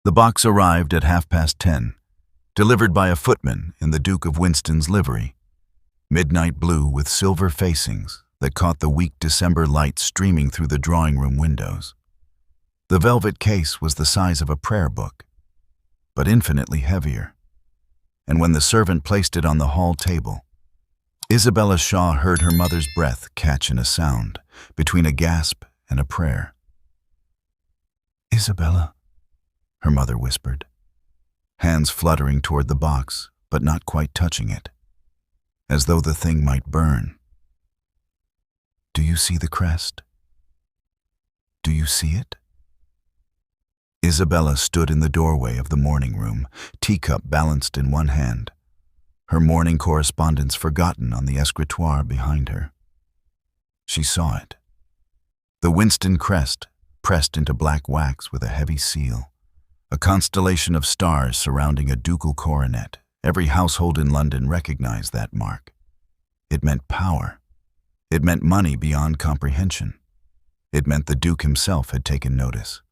The box arrived at 10:30, delivered by a footman in the Duke of Winston's livery, midnight blue with silver facings that caught the weak December light streaming through the drawing-room windows. The velvet case was the size of a prayer book, but infinitely heavier, and when the servant placed it on the hall table, Isabella Shaw heard her mother's breath catch in a sound between a gasp and a prayer. "Isabella," her mother whispered, hands fluttering toward the box, but not quite touching it, as though the thing might burn. "Do you see the crest? Do you see it?" Isabella stood in the doorway of the morning room, teacup balanced in one hand, her morning correspondence forgotten on the escritoire behind her. She saw it. The Winston crest, pressed into black wax with a heavy seal, a constellation of stars surrounding a ducal coronet. Every household in London recognized that mark. It meant power. It meant money beyond comprehension. It meant the Duke himself had taken notice.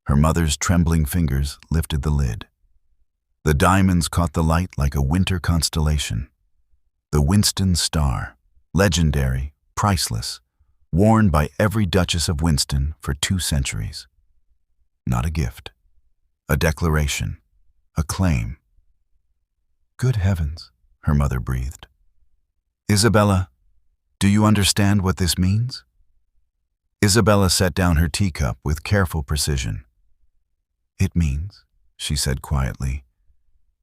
Her mother's trembling fingers lifted the lid. The diamonds caught the light like a winter constellation. The Winston Star, legendary, priceless, worn by every Duchess of Winston for 2 centuries. Not a gift. A declaration. A claim. "Good heavens," her mother breathed. "Isabella, do you understand what this means?" Isabella set down her teacup with careful precision. "It means," she said quietly,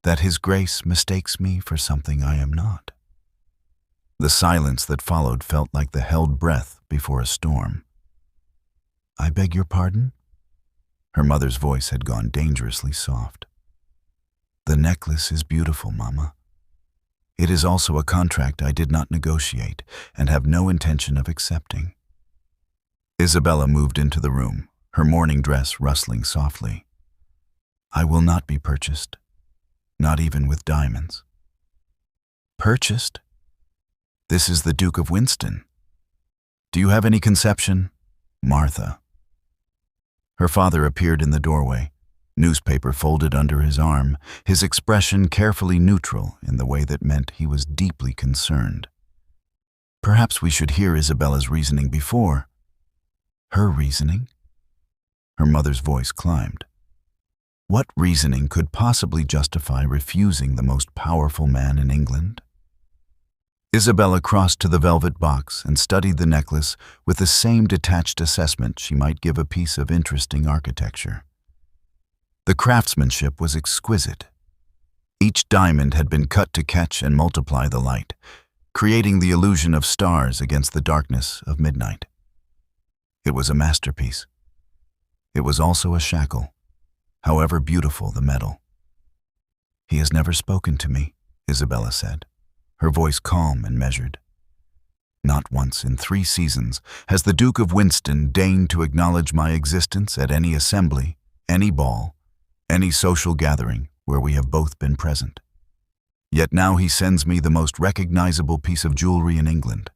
"that His Grace mistakes me for something I am not." The silence that followed felt like the held breath before a storm. "I beg your pardon?" Her mother's voice had gone dangerously soft. "The necklace is beautiful, Mama. It is also a contract I did not negotiate and have no intention of accepting." Isabella moved into the room, her morning dress rustling softly. "I will not be purchased, not even with diamonds." "Purchased? This is the Duke of Winston. Do you have any conception, Martha?" Her father appeared in the doorway, newspaper folded under his arm, his expression carefully neutral in the way that meant he was deeply concerned. "Perhaps we should hear Isabella's reasoning before." "Her reasoning?" Her mother's voice climbed. What reasoning could possibly justify refusing the most powerful man in England? Isabella crossed to the velvet box and studied the necklace with the same detached assessment she might give a piece of interesting architecture. The craftsmanship was exquisite. Each diamond had been cut to catch and multiply the light, creating the illusion of stars against the darkness of midnight. It was a masterpiece. It was also a shackle, however beautiful the metal. "He has never spoken to me," Isabella said, her voice calm and measured. "Not once in 3 seasons has the Duke of Winston deigned to acknowledge my existence at any assembly, any ball, any social gathering where we have both been present. Yet now he sends me the most recognizable piece of jewelry in England,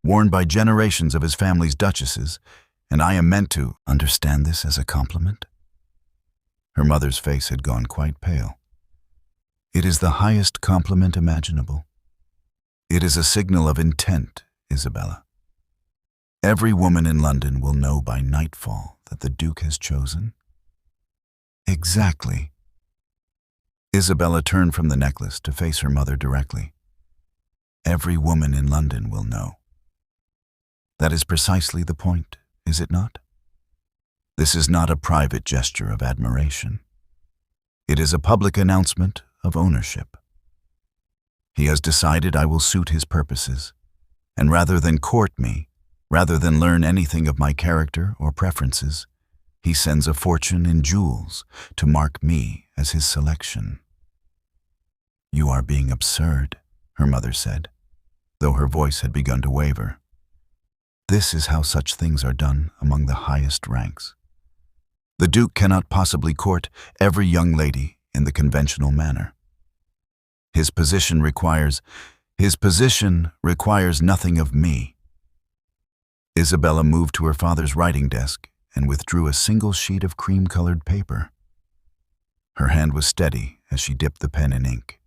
worn by generations of his family's duchesses, and I am meant to understand this as a compliment?" Her mother's face had gone quite pale. "It is the highest compliment imaginable. It is a signal of intent, Isabella. Every woman in London will know by nightfall that the Duke has chosen." "Exactly." Isabella turned from the necklace to face her mother directly. "Every woman in London will know. That is precisely the point, is it not? This is not a private gesture of admiration. It is a public announcement of ownership. He has decided I will suit his purposes, and rather than court me, rather than learn anything of my character or preferences, he sends a fortune in jewels to mark me as his selection." "You are being absurd," her mother said, though her voice had begun to waver. "This is how such things are done among the highest ranks. The Duke cannot possibly court every young lady in the conventional manner. His position requires nothing of me." Isabella moved to her father's writing desk and withdrew a single sheet of cream-colored paper. Her hand was steady as she dipped the pen in ink.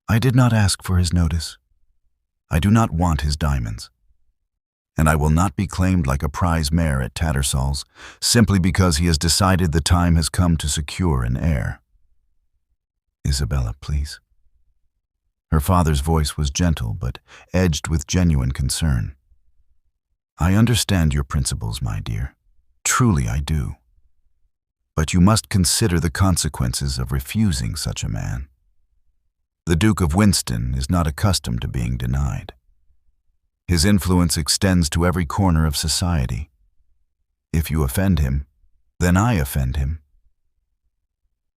"I did not ask for his notice. I do not want his diamonds. And I will not be claimed like a prize mare at Tattersall's simply because he has decided the time has come to secure an heir. Isabella, please." Her father's voice was gentle but edged with genuine concern. "I understand your principles, my dear. Truly I do. But you must consider the consequences of refusing such a man. The Duke of Winston is not accustomed to being denied. His influence extends to every corner of society. If you offend him, then I offend him."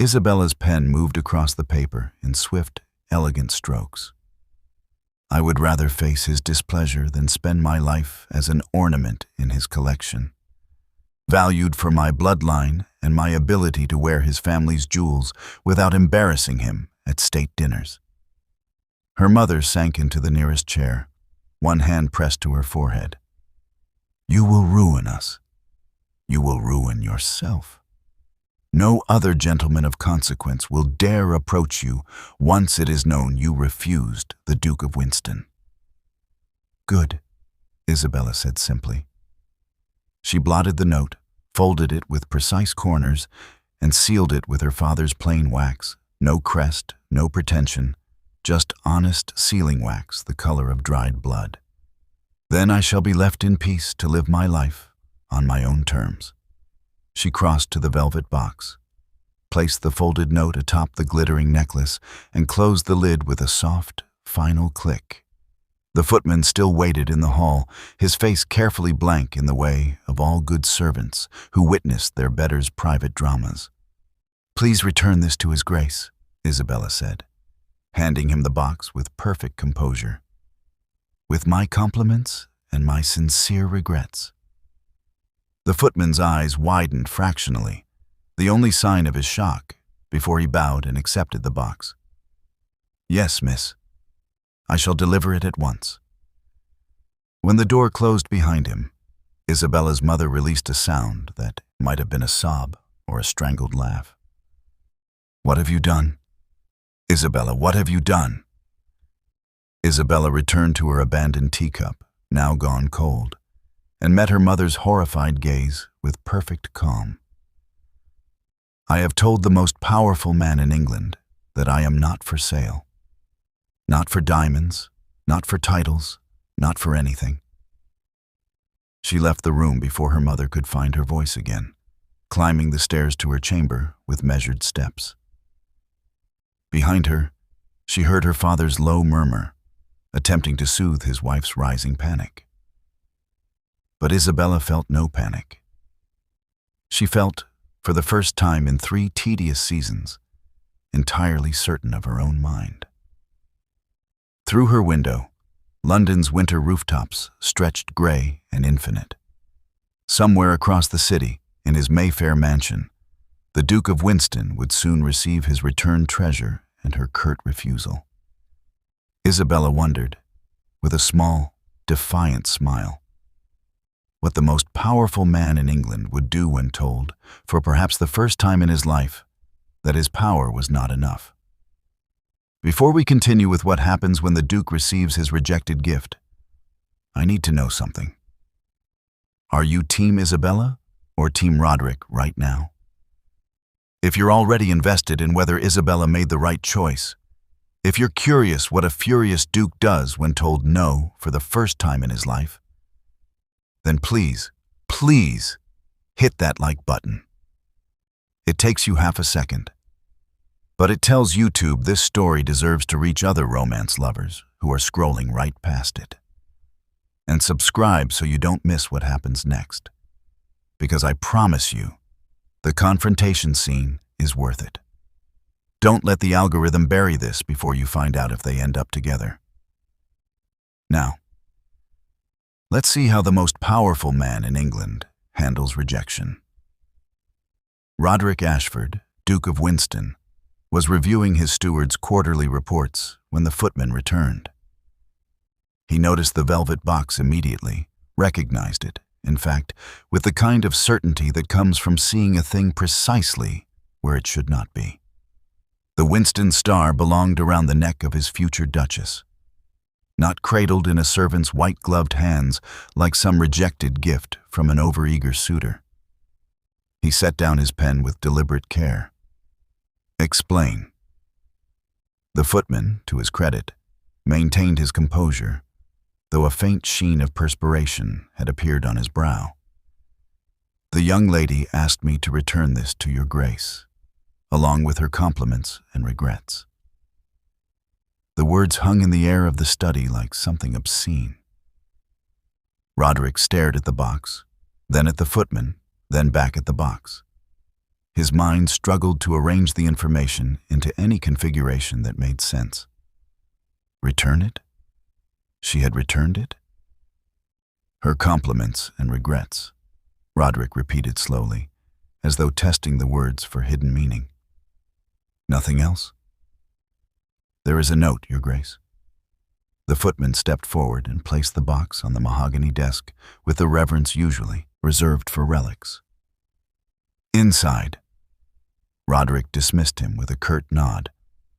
Isabella's pen moved across the paper in swift, elegant strokes. "I would rather face his displeasure than spend my life as an ornament in his collection, valued for my bloodline and my ability to wear his family's jewels without embarrassing him at state dinners." Her mother sank into the nearest chair, one hand pressed to her forehead. "You will ruin us. You will ruin yourself. No other gentleman of consequence will dare approach you once it is known you refused the Duke of Winston." "Good," Isabella said simply. She blotted the note, folded it with precise corners, and sealed it with her father's plain wax. No crest, no pretension, just honest sealing wax the color of dried blood. "Then I shall be left in peace to live my life on my own terms." She crossed to the velvet box, placed the folded note atop the glittering necklace, and closed the lid with a soft, final click. The footman still waited in the hall, his face carefully blank in the way of all good servants who witnessed their betters' private dramas. "Please return this to his grace," Isabella said, handing him the box with perfect composure. "With my compliments and my sincere regrets." The footman's eyes widened fractionally, the only sign of his shock, before he bowed and accepted the box. "Yes, miss. I shall deliver it at once." When the door closed behind him, Isabella's mother released a sound that might have been a sob or a strangled laugh. "What have you done? Isabella, what have you done?" Isabella returned to her abandoned teacup, now gone cold, and met her mother's horrified gaze with perfect calm. "I have told the most powerful man in England that I am not for sale. Not for diamonds, not for titles, not for anything." She left the room before her mother could find her voice again, climbing the stairs to her chamber with measured steps. Behind her, she heard her father's low murmur, attempting to soothe his wife's rising panic. But Isabella felt no panic. She felt, for the first time in 3 tedious seasons, entirely certain of her own mind. Through her window, London's winter rooftops stretched gray and infinite. Somewhere across the city, in his Mayfair mansion, the Duke of Winston would soon receive his returned treasure and her curt refusal. Isabella wondered, with a small, defiant smile, what the most powerful man in England would do when told, for perhaps the first time in his life, that his power was not enough. Before we continue with what happens when the Duke receives his rejected gift, I need to know something. Are you Team Isabella or Team Roderick right now? If you're already invested in whether Isabella made the right choice, if you're curious what a furious Duke does when told no for the first time in his life, then please, please hit that like button. It takes you half a second, but it tells YouTube this story deserves to reach other romance lovers who are scrolling right past it. And subscribe so you don't miss what happens next, because I promise you, the confrontation scene is worth it. Don't let the algorithm bury this before you find out if they end up together. Now, let's see how the most powerful man in England handles rejection. Roderick Ashford, Duke of Winston, was reviewing his steward's quarterly reports when the footman returned. He noticed the velvet box immediately, recognized it, in fact, with the kind of certainty that comes from seeing a thing precisely where it should not be. The Winston Star belonged around the neck of his future Duchess, not cradled in a servant's white-gloved hands like some rejected gift from an overeager suitor. He set down his pen with deliberate care. "Explain." The footman, to his credit, maintained his composure, though a faint sheen of perspiration had appeared on his brow. "The young lady asked me to return this to your grace, along with her compliments and regrets." The words hung in the air of the study like something obscene. Roderick stared at the box, then at the footman, then back at the box. His mind struggled to arrange the information into any configuration that made sense. Return it? She had returned it? Her compliments and regrets, Roderick repeated slowly, as though testing the words for hidden meaning. Nothing else? "There is a note, Your Grace." The footman stepped forward and placed the box on the mahogany desk with the reverence usually reserved for relics. "Inside." Roderick dismissed him with a curt nod,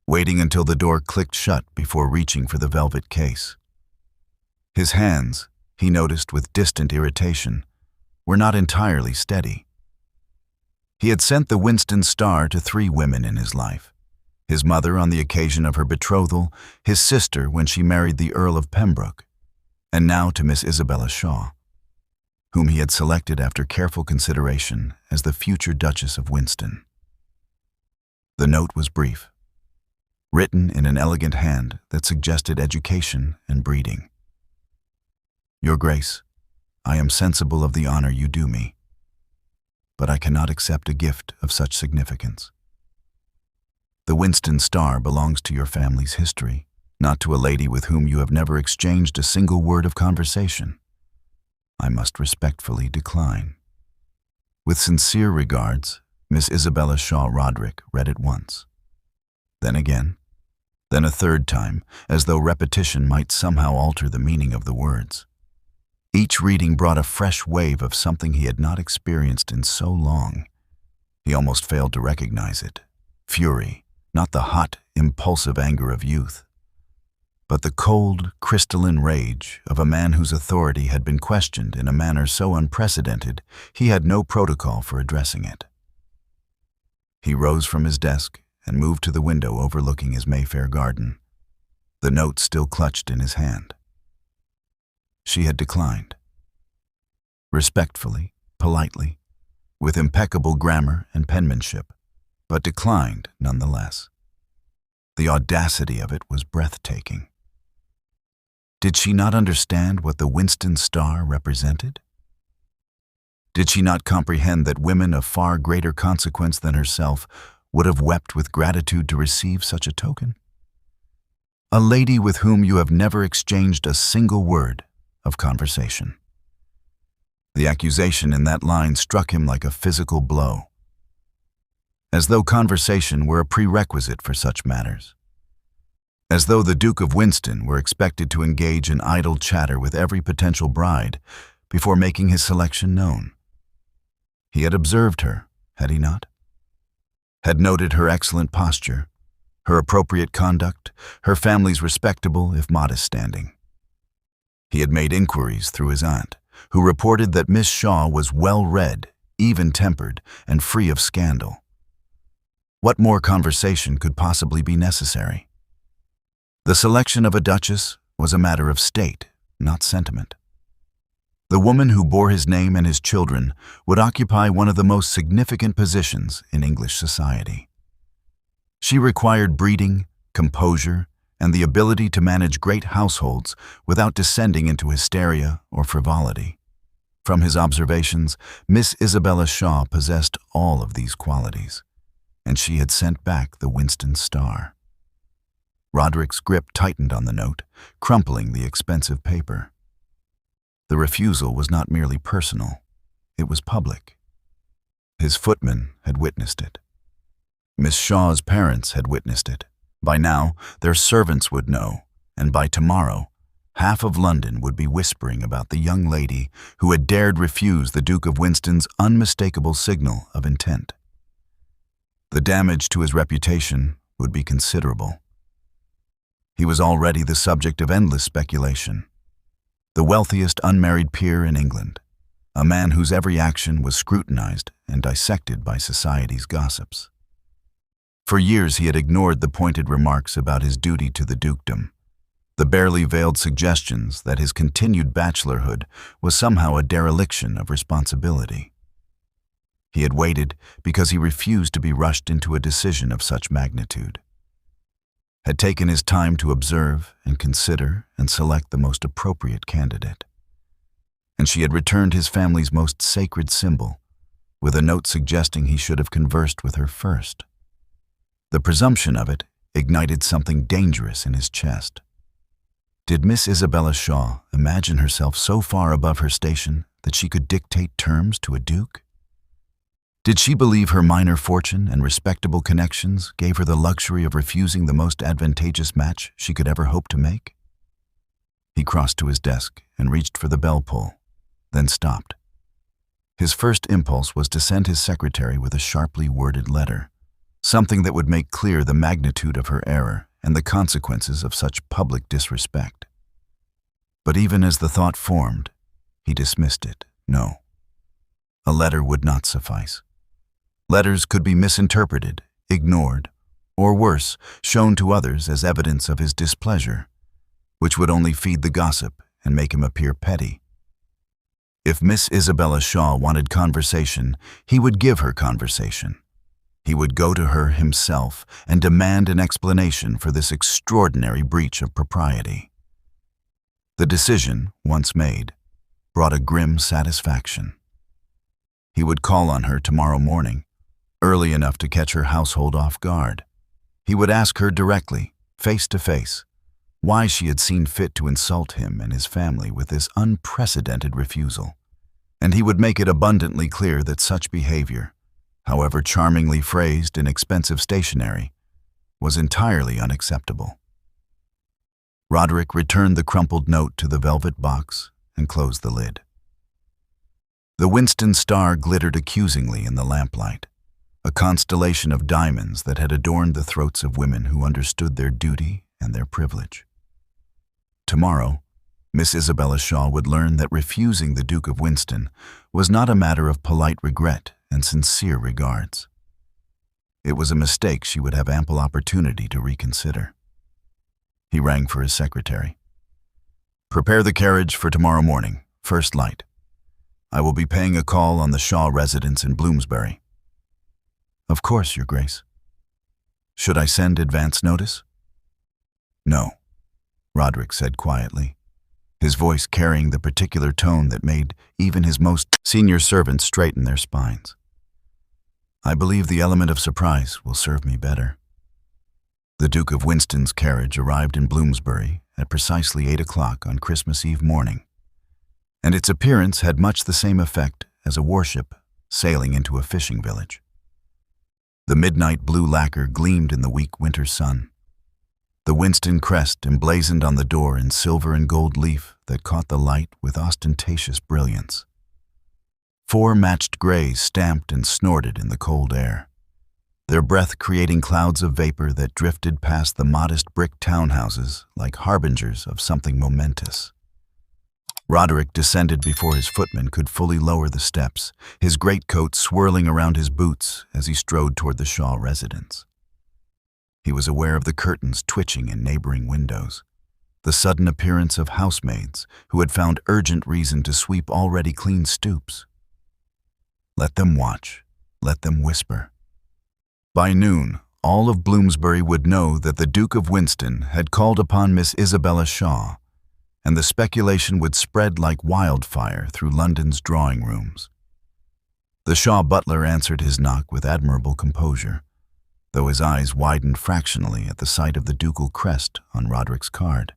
waiting until the door clicked shut before reaching for the velvet case. His hands, he noticed with distant irritation, were not entirely steady. He had sent the Winston Star to 3 women in his life: his mother on the occasion of her betrothal, his sister when she married the Earl of Pembroke, and now to Miss Isabella Shaw, whom he had selected after careful consideration as the future Duchess of Winston. The note was brief, written in an elegant hand that suggested education and breeding. "Your Grace, I am sensible of the honor you do me, but I cannot accept a gift of such significance. The Winston Star belongs to your family's history, not to a lady with whom you have never exchanged a single word of conversation. I must respectfully decline. With sincere regards, Miss Isabella Shaw." Roderick read it once, then again, then a third time, as though repetition might somehow alter the meaning of the words. Each reading brought a fresh wave of something he had not experienced in so long. He almost failed to recognize it. Fury, not the hot, impulsive anger of youth, but the cold, crystalline rage of a man whose authority had been questioned in a manner so unprecedented he had no protocol for addressing it. He rose from his desk and moved to the window overlooking his Mayfair garden, the note still clutched in his hand. She had declined. Respectfully, politely, with impeccable grammar and penmanship, but declined nonetheless. The audacity of it was breathtaking. Did she not understand what the Winston Star represented? Did she not comprehend that women of far greater consequence than herself would have wept with gratitude to receive such a token? A lady with whom you have never exchanged a single word of conversation. The accusation in that line struck him like a physical blow, as though conversation were a prerequisite for such matters, as though the Duke of Winston were expected to engage in idle chatter with every potential bride before making his selection known. He had observed her, had he not? Had noted her excellent posture, her appropriate conduct, her family's respectable if modest standing. He had made inquiries through his aunt, who reported that Miss Shaw was well-read, even-tempered, and free of scandal. What more conversation could possibly be necessary? The selection of a duchess was a matter of state, not sentiment. The woman who bore his name and his children would occupy one of the most significant positions in English society. She required breeding, composure, and the ability to manage great households without descending into hysteria or frivolity. From his observations, Miss Isabella Shaw possessed all of these qualities, and she had sent back the Winston Star. Roderick's grip tightened on the note, crumpling the expensive paper. The refusal was not merely personal, it was public. His footman had witnessed it. Miss Shaw's parents had witnessed it. By now, their servants would know, and by tomorrow, half of London would be whispering about the young lady who had dared refuse the Duke of Winston's unmistakable signal of intent. The damage to his reputation would be considerable. He was already the subject of endless speculation. The wealthiest unmarried peer in England, a man whose every action was scrutinized and dissected by society's gossips. For years he had ignored the pointed remarks about his duty to the dukedom, the barely veiled suggestions that his continued bachelorhood was somehow a dereliction of responsibility. He had waited because he refused to be rushed into a decision of such magnitude, had taken his time to observe and consider and select the most appropriate candidate. And she had returned his family's most sacred symbol, with a note suggesting he should have conversed with her first. The presumption of it ignited something dangerous in his chest. Did Miss Isabella Shaw imagine herself so far above her station that she could dictate terms to a duke? Did she believe her minor fortune and respectable connections gave her the luxury of refusing the most advantageous match she could ever hope to make? He crossed to his desk and reached for the bell pull, then stopped. His first impulse was to send his secretary with a sharply worded letter, something that would make clear the magnitude of her error and the consequences of such public disrespect. But even as the thought formed, he dismissed it. No, a letter would not suffice. Letters could be misinterpreted, ignored, or worse, shown to others as evidence of his displeasure, which would only feed the gossip and make him appear petty. If Miss Isabella Shaw wanted conversation, he would give her conversation. He would go to her himself and demand an explanation for this extraordinary breach of propriety. The decision, once made, brought a grim satisfaction. He would call on her tomorrow morning, early enough to catch her household off guard. He would ask her directly, face to face, why she had seen fit to insult him and his family with this unprecedented refusal. And he would make it abundantly clear that such behavior, however charmingly phrased in expensive stationery, was entirely unacceptable. Roderick returned the crumpled note to the velvet box and closed the lid. The Winston Star glittered accusingly in the lamplight, a constellation of diamonds that had adorned the throats of women who understood their duty and their privilege. Tomorrow, Miss Isabella Shaw would learn that refusing the Duke of Winston was not a matter of polite regret and sincere regards. It was a mistake she would have ample opportunity to reconsider. He rang for his secretary. "Prepare the carriage for tomorrow morning, first light. I will be paying a call on the Shaw residence in Bloomsbury." "Of course, Your Grace." "Should I send advance notice?" "No," Roderick said quietly, his voice carrying the particular tone that made even his most senior servants straighten their spines. "I believe the element of surprise will serve me better." The Duke of Winston's carriage arrived in Bloomsbury at precisely 8 o'clock on Christmas Eve morning, and its appearance had much the same effect as a warship sailing into a fishing village. The midnight blue lacquer gleamed in the weak winter sun. The Winston crest emblazoned on the door in silver and gold leaf that caught the light with ostentatious brilliance. 4 matched grays stamped and snorted in the cold air, their breath creating clouds of vapor that drifted past the modest brick townhouses like harbingers of something momentous. Roderick descended before his footman could fully lower the steps, his greatcoat swirling around his boots as he strode toward the Shaw residence. He was aware of the curtains twitching in neighboring windows, the sudden appearance of housemaids who had found urgent reason to sweep already clean stoops. Let them watch, let them whisper. By noon, all of Bloomsbury would know that the Duke of Winston had called upon Miss Isabella Shaw, and the speculation would spread like wildfire through London's drawing rooms. The Shaw butler answered his knock with admirable composure, though his eyes widened fractionally at the sight of the ducal crest on Roderick's card.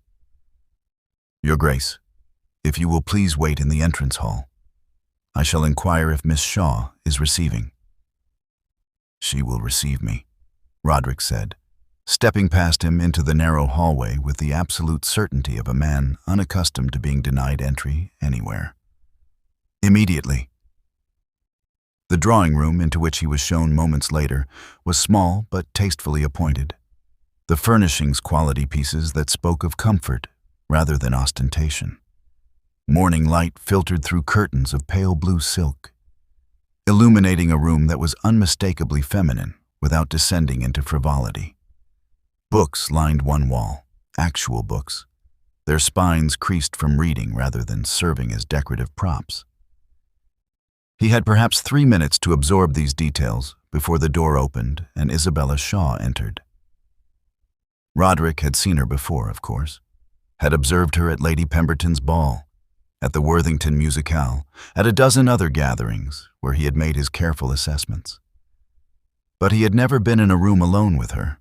"Your Grace, if you will please wait in the entrance hall. I shall inquire if Miss Shaw is receiving." "She will receive me," Roderick said, stepping past him into the narrow hallway with the absolute certainty of a man unaccustomed to being denied entry anywhere. "Immediately." The drawing room, into which he was shown moments later, was small but tastefully appointed. The furnishings quality pieces that spoke of comfort rather than ostentation. Morning light filtered through curtains of pale blue silk, illuminating a room that was unmistakably feminine without descending into frivolity. Books lined one wall, actual books, their spines creased from reading rather than serving as decorative props. He had perhaps 3 minutes to absorb these details before the door opened and Isabella Shaw entered. Roderick had seen her before, of course, had observed her at Lady Pemberton's ball, at the Worthington Musicale, at a dozen other gatherings where he had made his careful assessments. But he had never been in a room alone with her,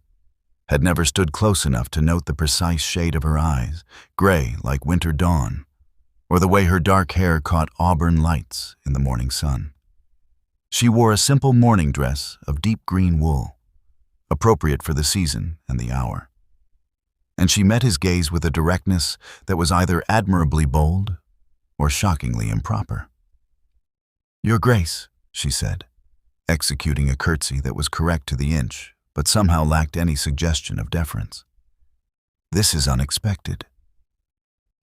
had never stood close enough to note the precise shade of her eyes, gray like winter dawn, or the way her dark hair caught auburn lights in the morning sun. She wore a simple morning dress of deep green wool, appropriate for the season and the hour. And she met his gaze with a directness that was either admirably bold or shockingly improper. "Your Grace," she said, executing a curtsy that was correct to the inch, but somehow lacked any suggestion of deference. "This is unexpected."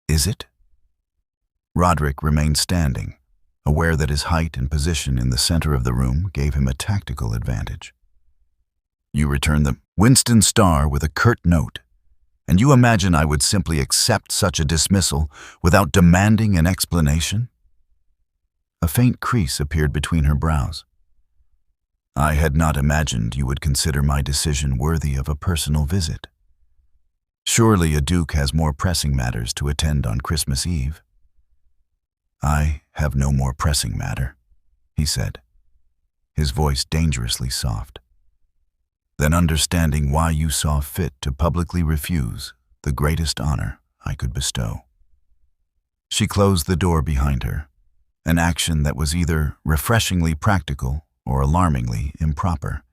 "Is it?" Roderick remained standing, aware that his height and position in the center of the room gave him a tactical advantage. "You returned the Winston Star with a curt note, and you imagine I would simply accept such a dismissal without demanding an explanation?" A faint crease appeared between her brows. "I had not imagined you would consider my decision worthy of a personal visit. Surely a duke has more pressing matters to attend on Christmas Eve." "I have no more pressing matter," he said, his voice dangerously soft, "than understanding why you saw fit to publicly refuse the greatest honor I could bestow." She closed the door behind her, an action that was either refreshingly practical or alarmingly improper.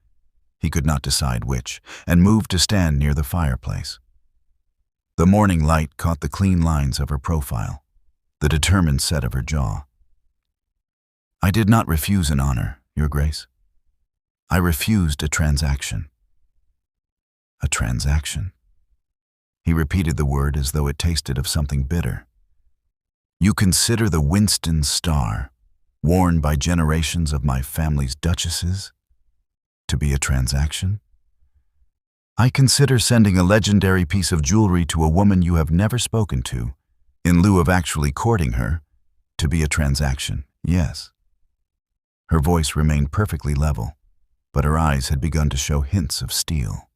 He could not decide which, and moved to stand near the fireplace. The morning light caught the clean lines of her profile, the determined set of her jaw. "I did not refuse an honor, Your Grace. I refused a transaction." "A transaction?" He repeated the word as though it tasted of something bitter. "You consider the Winston Star, worn by generations of my family's duchesses, to be a transaction?" "I consider sending a legendary piece of jewelry to a woman you have never spoken to, in lieu of actually courting her, to be a transaction, yes." Her voice remained perfectly level, but her eyes had begun to show hints of steel.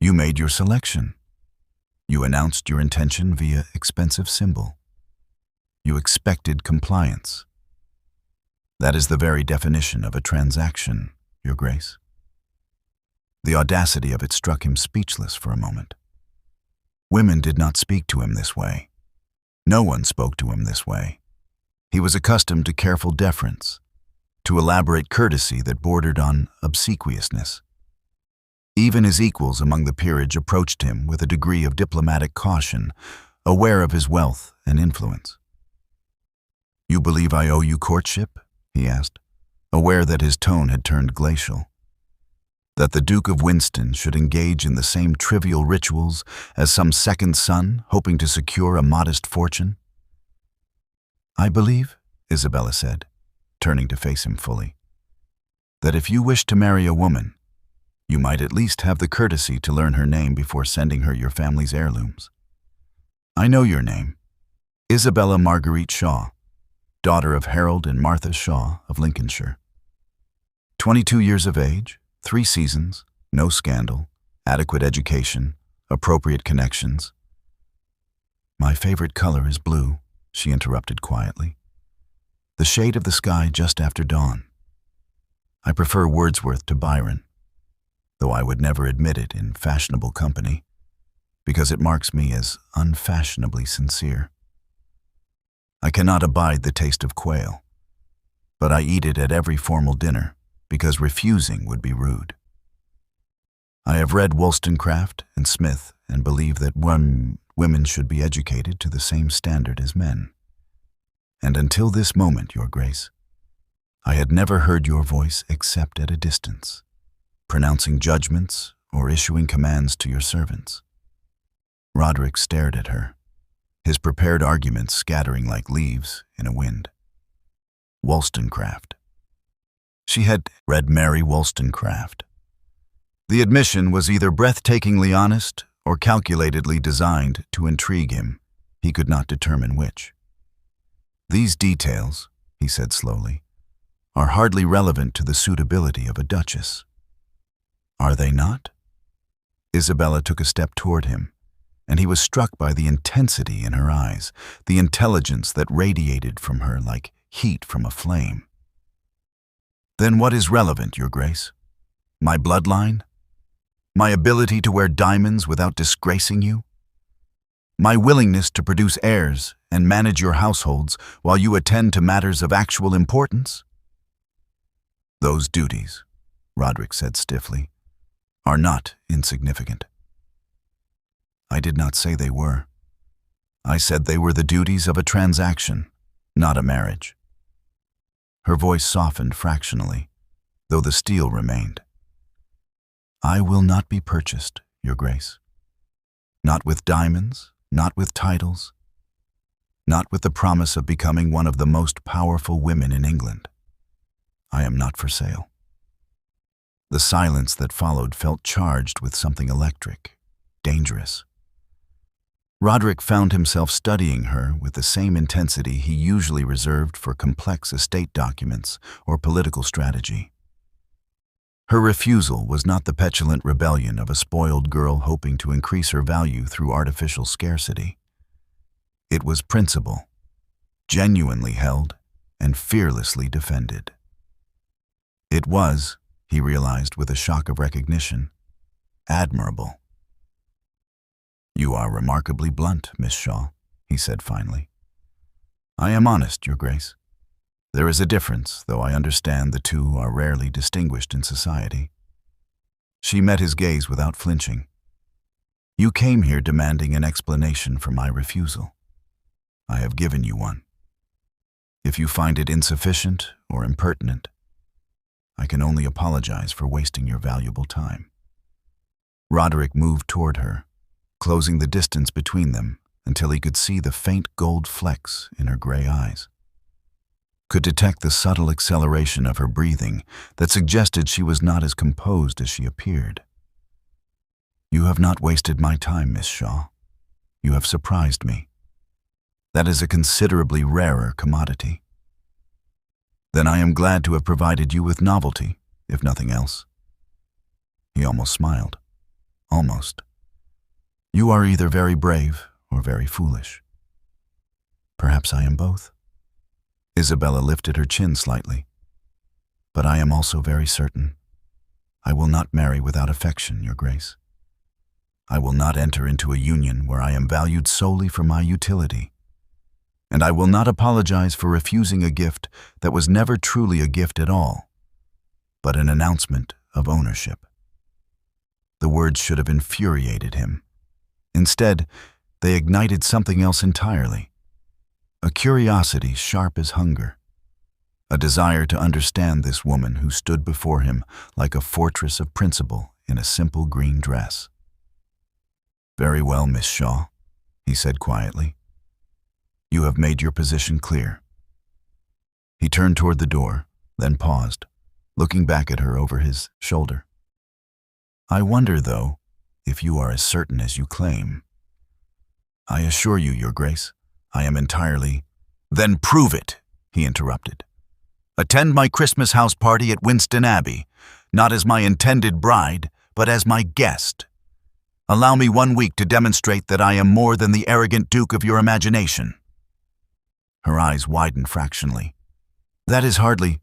"You made your selection. You announced your intention via expensive symbol. You expected compliance. That is the very definition of a transaction, Your Grace." The audacity of it struck him speechless for a moment. Women did not speak to him this way. No one spoke to him this way. He was accustomed to careful deference, to elaborate courtesy that bordered on obsequiousness. Even his equals among the peerage approached him with a degree of diplomatic caution, aware of his wealth and influence. "You believe I owe you courtship?" he asked, aware that his tone had turned glacial. That the Duke of Winston should engage in the same trivial rituals as some second son hoping to secure a modest fortune? "I believe," Isabella said, turning to face him fully, "that if you wish to marry a woman, you might at least have the courtesy to learn her name before sending her your family's heirlooms. I know your name, Isabella Marguerite Shaw, daughter of Harold and Martha Shaw of Lincolnshire. 22 years of age, 3 seasons, no scandal, adequate education, appropriate connections." "My favorite color is blue," she interrupted quietly. "The shade of the sky just after dawn. I prefer Wordsworth to Byron, though I would never admit it in fashionable company, because it marks me as unfashionably sincere. I cannot abide the taste of quail, but I eat it at every formal dinner, because refusing would be rude. I have read Wollstonecraft and Smith and believe that women should be educated to the same standard as men. And until this moment, Your Grace, I had never heard your voice except at a distance, pronouncing judgments or issuing commands to your servants. Roderick stared at her, his prepared arguments scattering like leaves in a wind. Wollstonecraft. She had read Mary Wollstonecraft. The admission was either breathtakingly honest or calculatedly designed to intrigue him. He could not determine which. These details, he said slowly, are hardly relevant to the suitability of a duchess. Are they not? Isabella took a step toward him, and he was struck by the intensity in her eyes, the intelligence that radiated from her like heat from a flame. Then what is relevant, Your Grace? My bloodline? My ability to wear diamonds without disgracing you? My willingness to produce heirs and manage your households while you attend to matters of actual importance? Those duties, Roderick said stiffly, are not insignificant. I did not say they were. I said they were the duties of a transaction, not a marriage. Her voice softened fractionally, though the steel remained. I will not be purchased, Your Grace. Not with diamonds, not with titles, not with the promise of becoming one of the most powerful women in England. I am not for sale. The silence that followed felt charged with something electric, dangerous. Roderick found himself studying her with the same intensity he usually reserved for complex estate documents or political strategy. Her refusal was not the petulant rebellion of a spoiled girl hoping to increase her value through artificial scarcity. It was principle, genuinely held and fearlessly defended. It was, he realized with a shock of recognition, admirable. You are remarkably blunt, Miss Shaw, he said finally. I am honest, Your Grace. There is a difference, though I understand the two are rarely distinguished in society. She met his gaze without flinching. You came here demanding an explanation for my refusal. I have given you one. If you find it insufficient or impertinent, I can only apologize for wasting your valuable time. Roderick moved toward her, closing the distance between them until he could see the faint gold flecks in her gray eyes, could detect the subtle acceleration of her breathing that suggested she was not as composed as she appeared. You have not wasted my time, Miss Shaw. You have surprised me. That is a considerably rarer commodity. Then I am glad to have provided you with novelty, if nothing else. He almost smiled. Almost. You are either very brave or very foolish. Perhaps I am both. Isabella lifted her chin slightly. But I am also very certain. I will not marry without affection, Your Grace. I will not enter into a union where I am valued solely for my utility. And I will not apologize for refusing a gift that was never truly a gift at all, but an announcement of ownership. The words should have infuriated him. Instead, they ignited something else entirely. A curiosity sharp as hunger. A desire to understand this woman who stood before him like a fortress of principle in a simple green dress. Very well, Miss Shaw, he said quietly. You have made your position clear. He turned toward the door, then paused, looking back at her over his shoulder. I wonder, though, if you are as certain as you claim. I assure you, Your Grace, I am entirely— Then prove it, he interrupted. Attend my Christmas house party at Winston Abbey, not as my intended bride, but as my guest. Allow me 1 week to demonstrate that I am more than the arrogant duke of your imagination. Her eyes widened fractionally. That is hardly—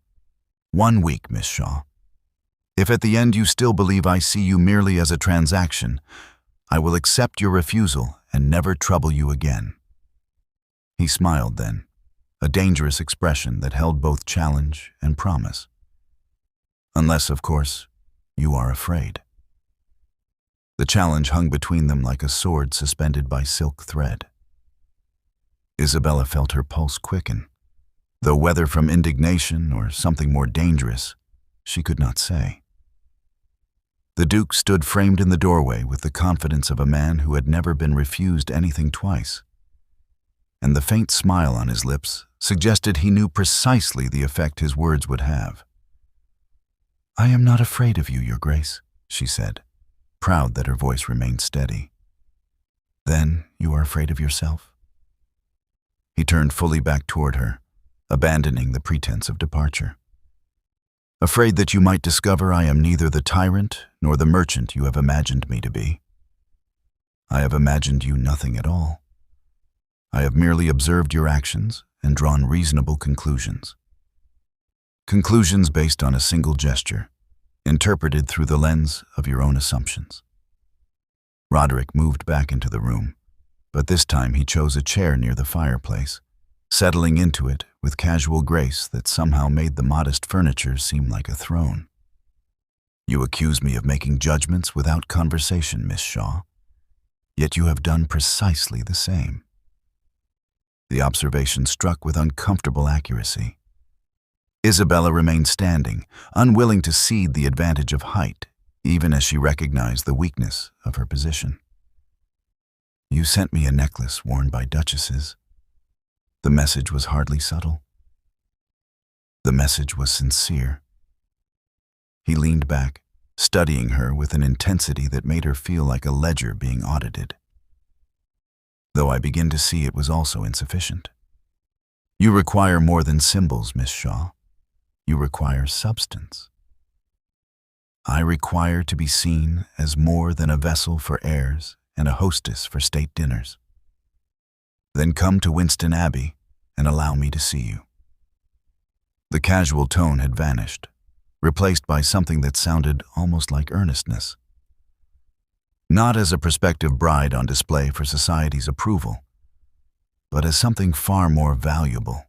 1 week, Miss Shaw. If at the end you still believe I see you merely as a transaction, I will accept your refusal and never trouble you again. He smiled then, a dangerous expression that held both challenge and promise. Unless, of course, you are afraid. The challenge hung between them like a sword suspended by silk thread. Isabella felt her pulse quicken. though whether from indignation or something more dangerous, she could not say. The Duke stood framed in the doorway with the confidence of a man who had never been refused anything twice, and the faint smile on his lips suggested he knew precisely the effect his words would have. "I am not afraid of you, Your Grace," she said, proud that her voice remained steady. "Then you are afraid of yourself?" He turned fully back toward her, abandoning the pretense of departure. "Afraid that you might discover I am neither the tyrant nor the merchant you have imagined me to be. I have imagined you nothing at all. I have merely observed your actions and drawn reasonable conclusions. Conclusions based on a single gesture, interpreted through the lens of your own assumptions." Roderick moved back into the room, but this time he chose a chair near the fireplace, settling into it with casual grace that somehow made the modest furniture seem like a throne. "You accuse me of making judgments without conversation, Miss Shaw, yet you have done precisely the same." The observation struck with uncomfortable accuracy. Isabella remained standing, unwilling to cede the advantage of height, even as she recognized the weakness of her position. "You sent me a necklace worn by duchesses." The message was hardly subtle. The message was sincere. He leaned back, studying her with an intensity that made her feel like a ledger being audited. "Though I begin to see it was also insufficient. You require more than symbols, Miss Shaw. You require substance. I require to be seen as more than a vessel for heirs and a hostess for state dinners. Then come to Winston Abbey and allow me to see you." The casual tone had vanished, replaced by something that sounded almost like earnestness. Not as a prospective bride on display for society's approval, but as something far more valuable.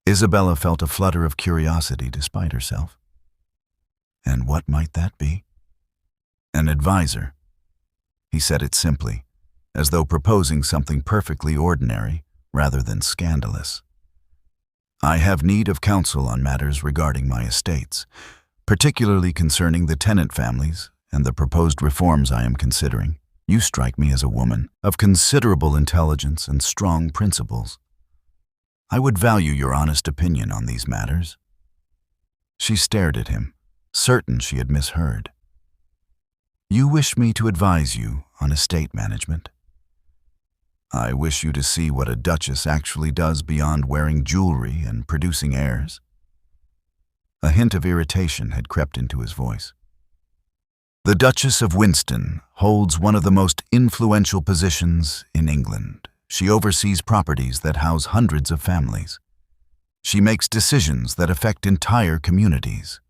Isabella felt a flutter of curiosity despite herself. And what might that be? "An advisor." He said it simply, as though proposing something perfectly ordinary rather than scandalous. "I have need of counsel on matters regarding my estates, particularly concerning the tenant families and the proposed reforms I am considering. You strike me as a woman of considerable intelligence and strong principles. I would value your honest opinion on these matters." She stared at him, certain she had misheard. "You wish me to advise you on estate management?" "I wish you to see what a duchess actually does beyond wearing jewelry and producing heirs." A hint of irritation had crept into his voice. "The Duchess of Winston holds one of the most influential positions in England. She oversees properties that house hundreds of families. She makes decisions that affect entire communities.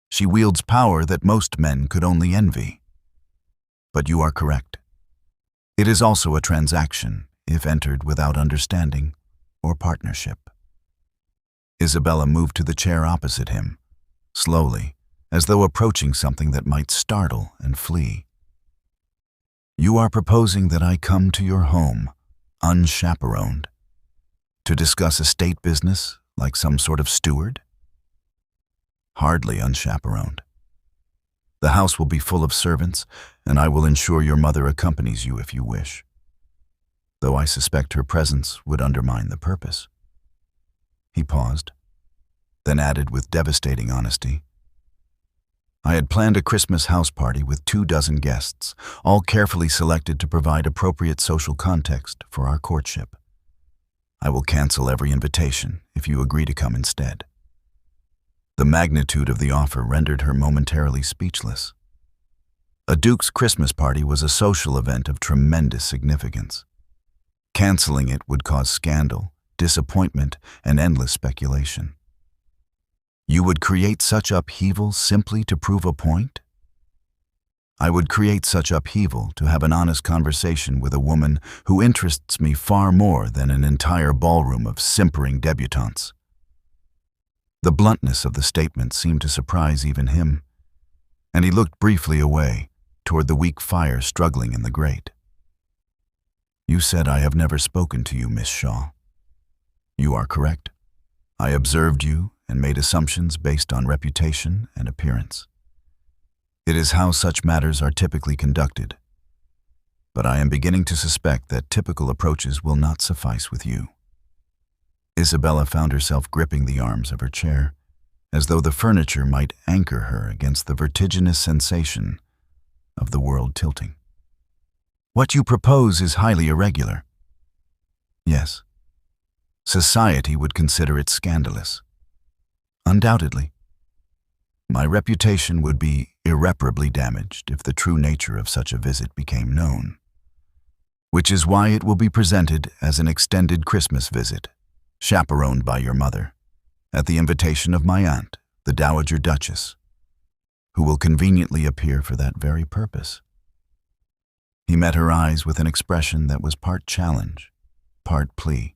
She wields power that most men could only envy. But you are correct. It is also a transaction if entered without understanding or partnership." Isabella moved to the chair opposite him, slowly, as though approaching something that might startle and flee. "You are proposing that I come to your home, unchaperoned, to discuss estate business like some sort of steward?" "Hardly unchaperoned. The house will be full of servants, and I will ensure your mother accompanies you if you wish, though I suspect her presence would undermine the purpose." He paused, then added with devastating honesty, "I had planned a Christmas house party with 24 guests, all carefully selected to provide appropriate social context for our courtship. I will cancel every invitation if you agree to come instead." The magnitude of the offer rendered her momentarily speechless. A duke's Christmas party was a social event of tremendous significance. Canceling it would cause scandal, disappointment, and endless speculation. "You would create such upheaval simply to prove a point?" "I would create such upheaval to have an honest conversation with a woman who interests me far more than an entire ballroom of simpering debutantes." The bluntness of the statement seemed to surprise even him, and he looked briefly away, toward the weak fire struggling in the grate. "You said I have never spoken to you, Miss Shaw. You are correct. I observed you and made assumptions based on reputation and appearance. It is how such matters are typically conducted. But I am beginning to suspect that typical approaches will not suffice with you. Isabella found herself gripping the arms of her chair, as though the furniture might anchor her against the vertiginous sensation of the world tilting. What you propose is highly irregular. Yes. Society would consider it scandalous. Undoubtedly. My reputation would be irreparably damaged if the true nature of such a visit became known, which is why it will be presented as an extended Christmas visit, chaperoned by your mother, at the invitation of my aunt, the Dowager Duchess, who will conveniently appear for that very purpose. He met her eyes with an expression that was part challenge, part plea.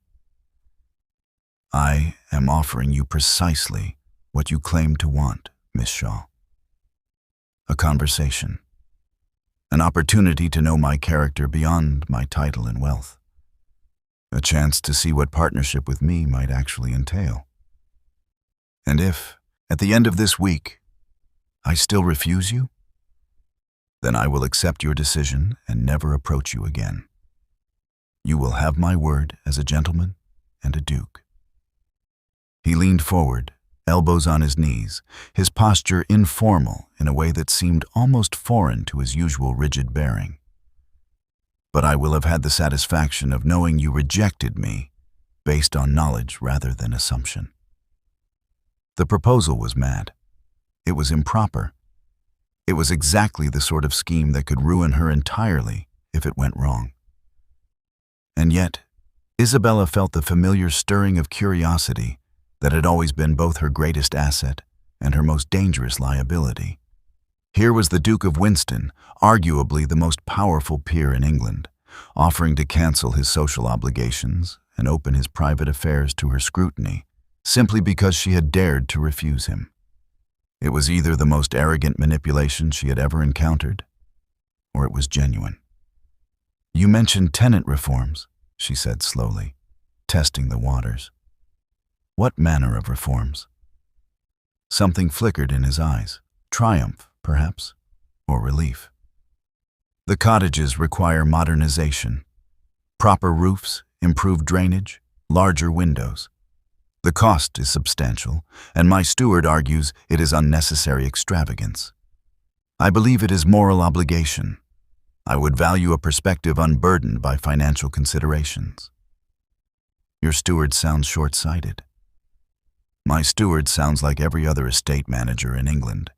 I am offering you precisely what you claim to want, Miss Shaw. A conversation. An opportunity to know my character beyond my title and wealth. A chance to see what partnership with me might actually entail. And if, at the end of this week, I still refuse you, then I will accept your decision and never approach you again. You will have my word as a gentleman and a duke. He leaned forward, elbows on his knees, his posture informal in a way that seemed almost foreign to his usual rigid bearing. But I will have had the satisfaction of knowing you rejected me based on knowledge rather than assumption. The proposal was mad. It was improper. It was exactly the sort of scheme that could ruin her entirely if it went wrong. And yet, Isabella felt the familiar stirring of curiosity that had always been both her greatest asset and her most dangerous liability. Here was the Duke of Winston, arguably the most powerful peer in England, offering to cancel his social obligations and open his private affairs to her scrutiny, simply because she had dared to refuse him. It was either the most arrogant manipulation she had ever encountered, or it was genuine. You mentioned tenant reforms, she said slowly, testing the waters. What manner of reforms? Something flickered in his eyes, triumph, perhaps, or relief. The cottages require modernization. Proper roofs, improved drainage, larger windows. The cost is substantial, and my steward argues it is unnecessary extravagance. I believe it is moral obligation. I would value a perspective unburdened by financial considerations. Your steward sounds short-sighted. My steward sounds like every other estate manager in England,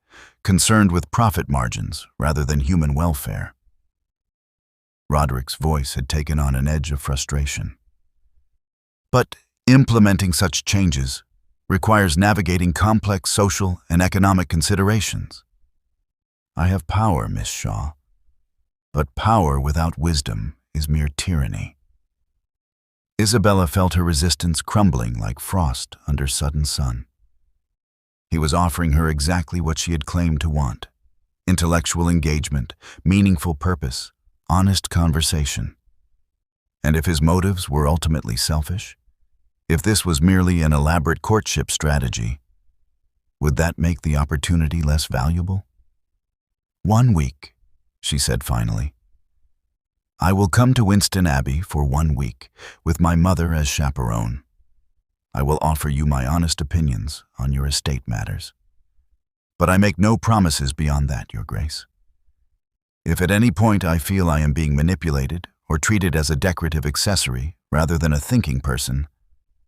concerned with profit margins rather than human welfare. Roderick's voice had taken on an edge of frustration. But implementing such changes requires navigating complex social and economic considerations. I have power, Miss Shaw, but power without wisdom is mere tyranny. Isabella felt her resistance crumbling like frost under sudden sun. He was offering her exactly what she had claimed to want: intellectual engagement, meaningful purpose, honest conversation. And if his motives were ultimately selfish, if this was merely an elaborate courtship strategy, would that make the opportunity less valuable? 1 week, she said finally. I will come to Winston Abbey for 1 week, with my mother as chaperone. I will offer you my honest opinions on your estate matters. But I make no promises beyond that, Your Grace. If at any point I feel I am being manipulated or treated as a decorative accessory rather than a thinking person,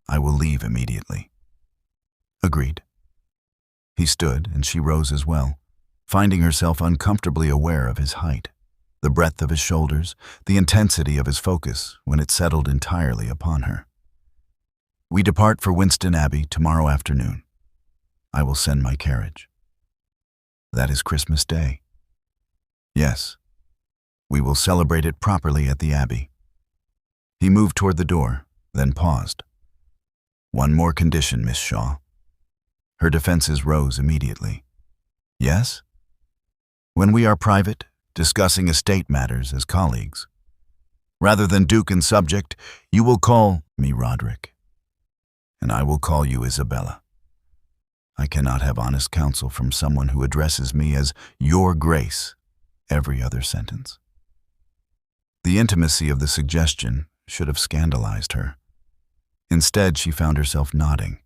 I will leave immediately. Agreed. He stood, and she rose as well, finding herself uncomfortably aware of his height, the breadth of his shoulders, the intensity of his focus when it settled entirely upon her. We depart for Winston Abbey tomorrow afternoon. I will send my carriage. That is Christmas Day. Yes. We will celebrate it properly at the Abbey. He moved toward the door, then paused. One more condition, Miss Shaw. Her defenses rose immediately. Yes? When we are private, discussing estate matters as colleagues. Rather than duke and subject, you will call me Roderick. and I will call you Isabella. I cannot have honest counsel from someone who addresses me as Your Grace every other sentence." The intimacy of the suggestion should have scandalized her. Instead, she found herself nodding.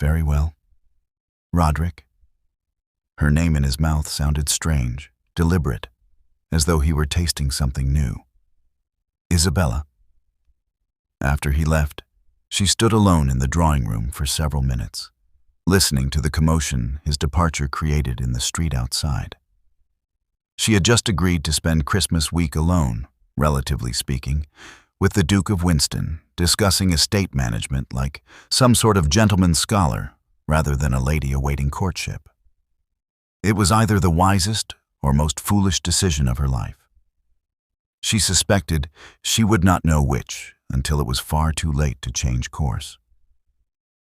"Very well. Roderick." Her name in his mouth sounded strange, deliberate, as though he were tasting something new. "Isabella." After he left, she stood alone in the drawing room for several minutes, listening to the commotion his departure created in the street outside. She had just agreed to spend Christmas week alone, relatively speaking, with the Duke of Winston, discussing estate management like some sort of gentleman scholar rather than a lady awaiting courtship. It was either the wisest or most foolish decision of her life. She suspected she would not know which until it was far too late to change course.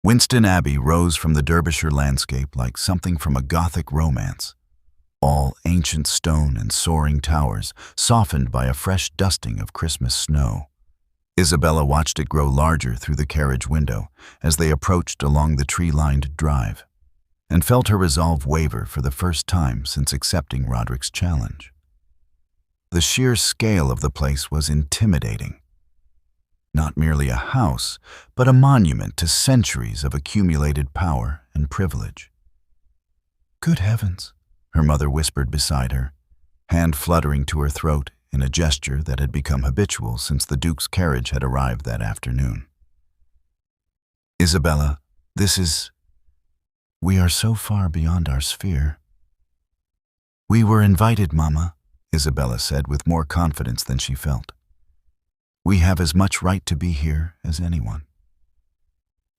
Winston Abbey rose from the Derbyshire landscape like something from a Gothic romance, all ancient stone and soaring towers, softened by a fresh dusting of Christmas snow. Isabella watched it grow larger through the carriage window as they approached along the tree-lined drive, and felt her resolve waver for the first time since accepting Roderick's challenge. The sheer scale of the place was intimidating. Not merely a house, but a monument to centuries of accumulated power and privilege. "Good heavens," her mother whispered beside her, hand fluttering to her throat in a gesture that had become habitual since the Duke's carriage had arrived that afternoon. "Isabella, we are so far beyond our sphere." "We were invited, Mama," Isabella said with more confidence than she felt. "We have as much right to be here as anyone."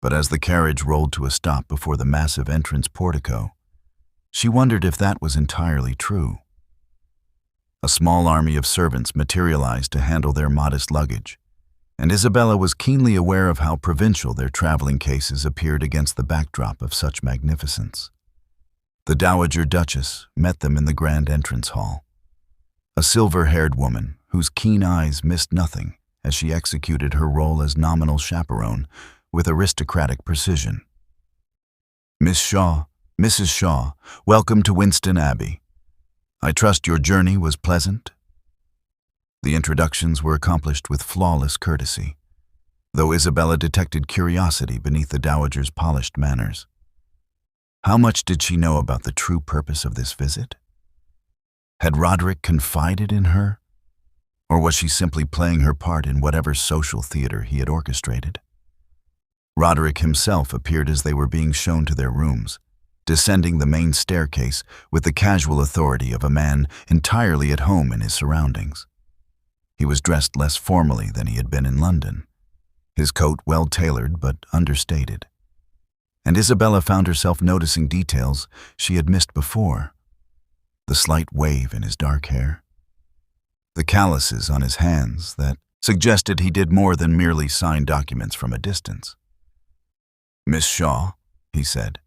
But as the carriage rolled to a stop before the massive entrance portico, she wondered if that was entirely true. A small army of servants materialized to handle their modest luggage, and Isabella was keenly aware of how provincial their traveling cases appeared against the backdrop of such magnificence. The Dowager Duchess met them in the grand entrance hall, a silver-haired woman whose keen eyes missed nothing as she executed her role as nominal chaperone with aristocratic precision. Mrs. Shaw, welcome to Winston Abbey. I trust your journey was pleasant?" The introductions were accomplished with flawless courtesy, though Isabella detected curiosity beneath the dowager's polished manners. How much did she know about the true purpose of this visit? Had Roderick confided in her, or was she simply playing her part in whatever social theater he had orchestrated? Roderick himself appeared as they were being shown to their rooms, descending the main staircase with the casual authority of a man entirely at home in his surroundings. He was dressed less formally than he had been in London, his coat well-tailored but understated. And Isabella found herself noticing details she had missed before. The slight wave in his dark hair, the calluses on his hands that suggested he did more than merely sign documents from a distance. "Miss Shaw," he said,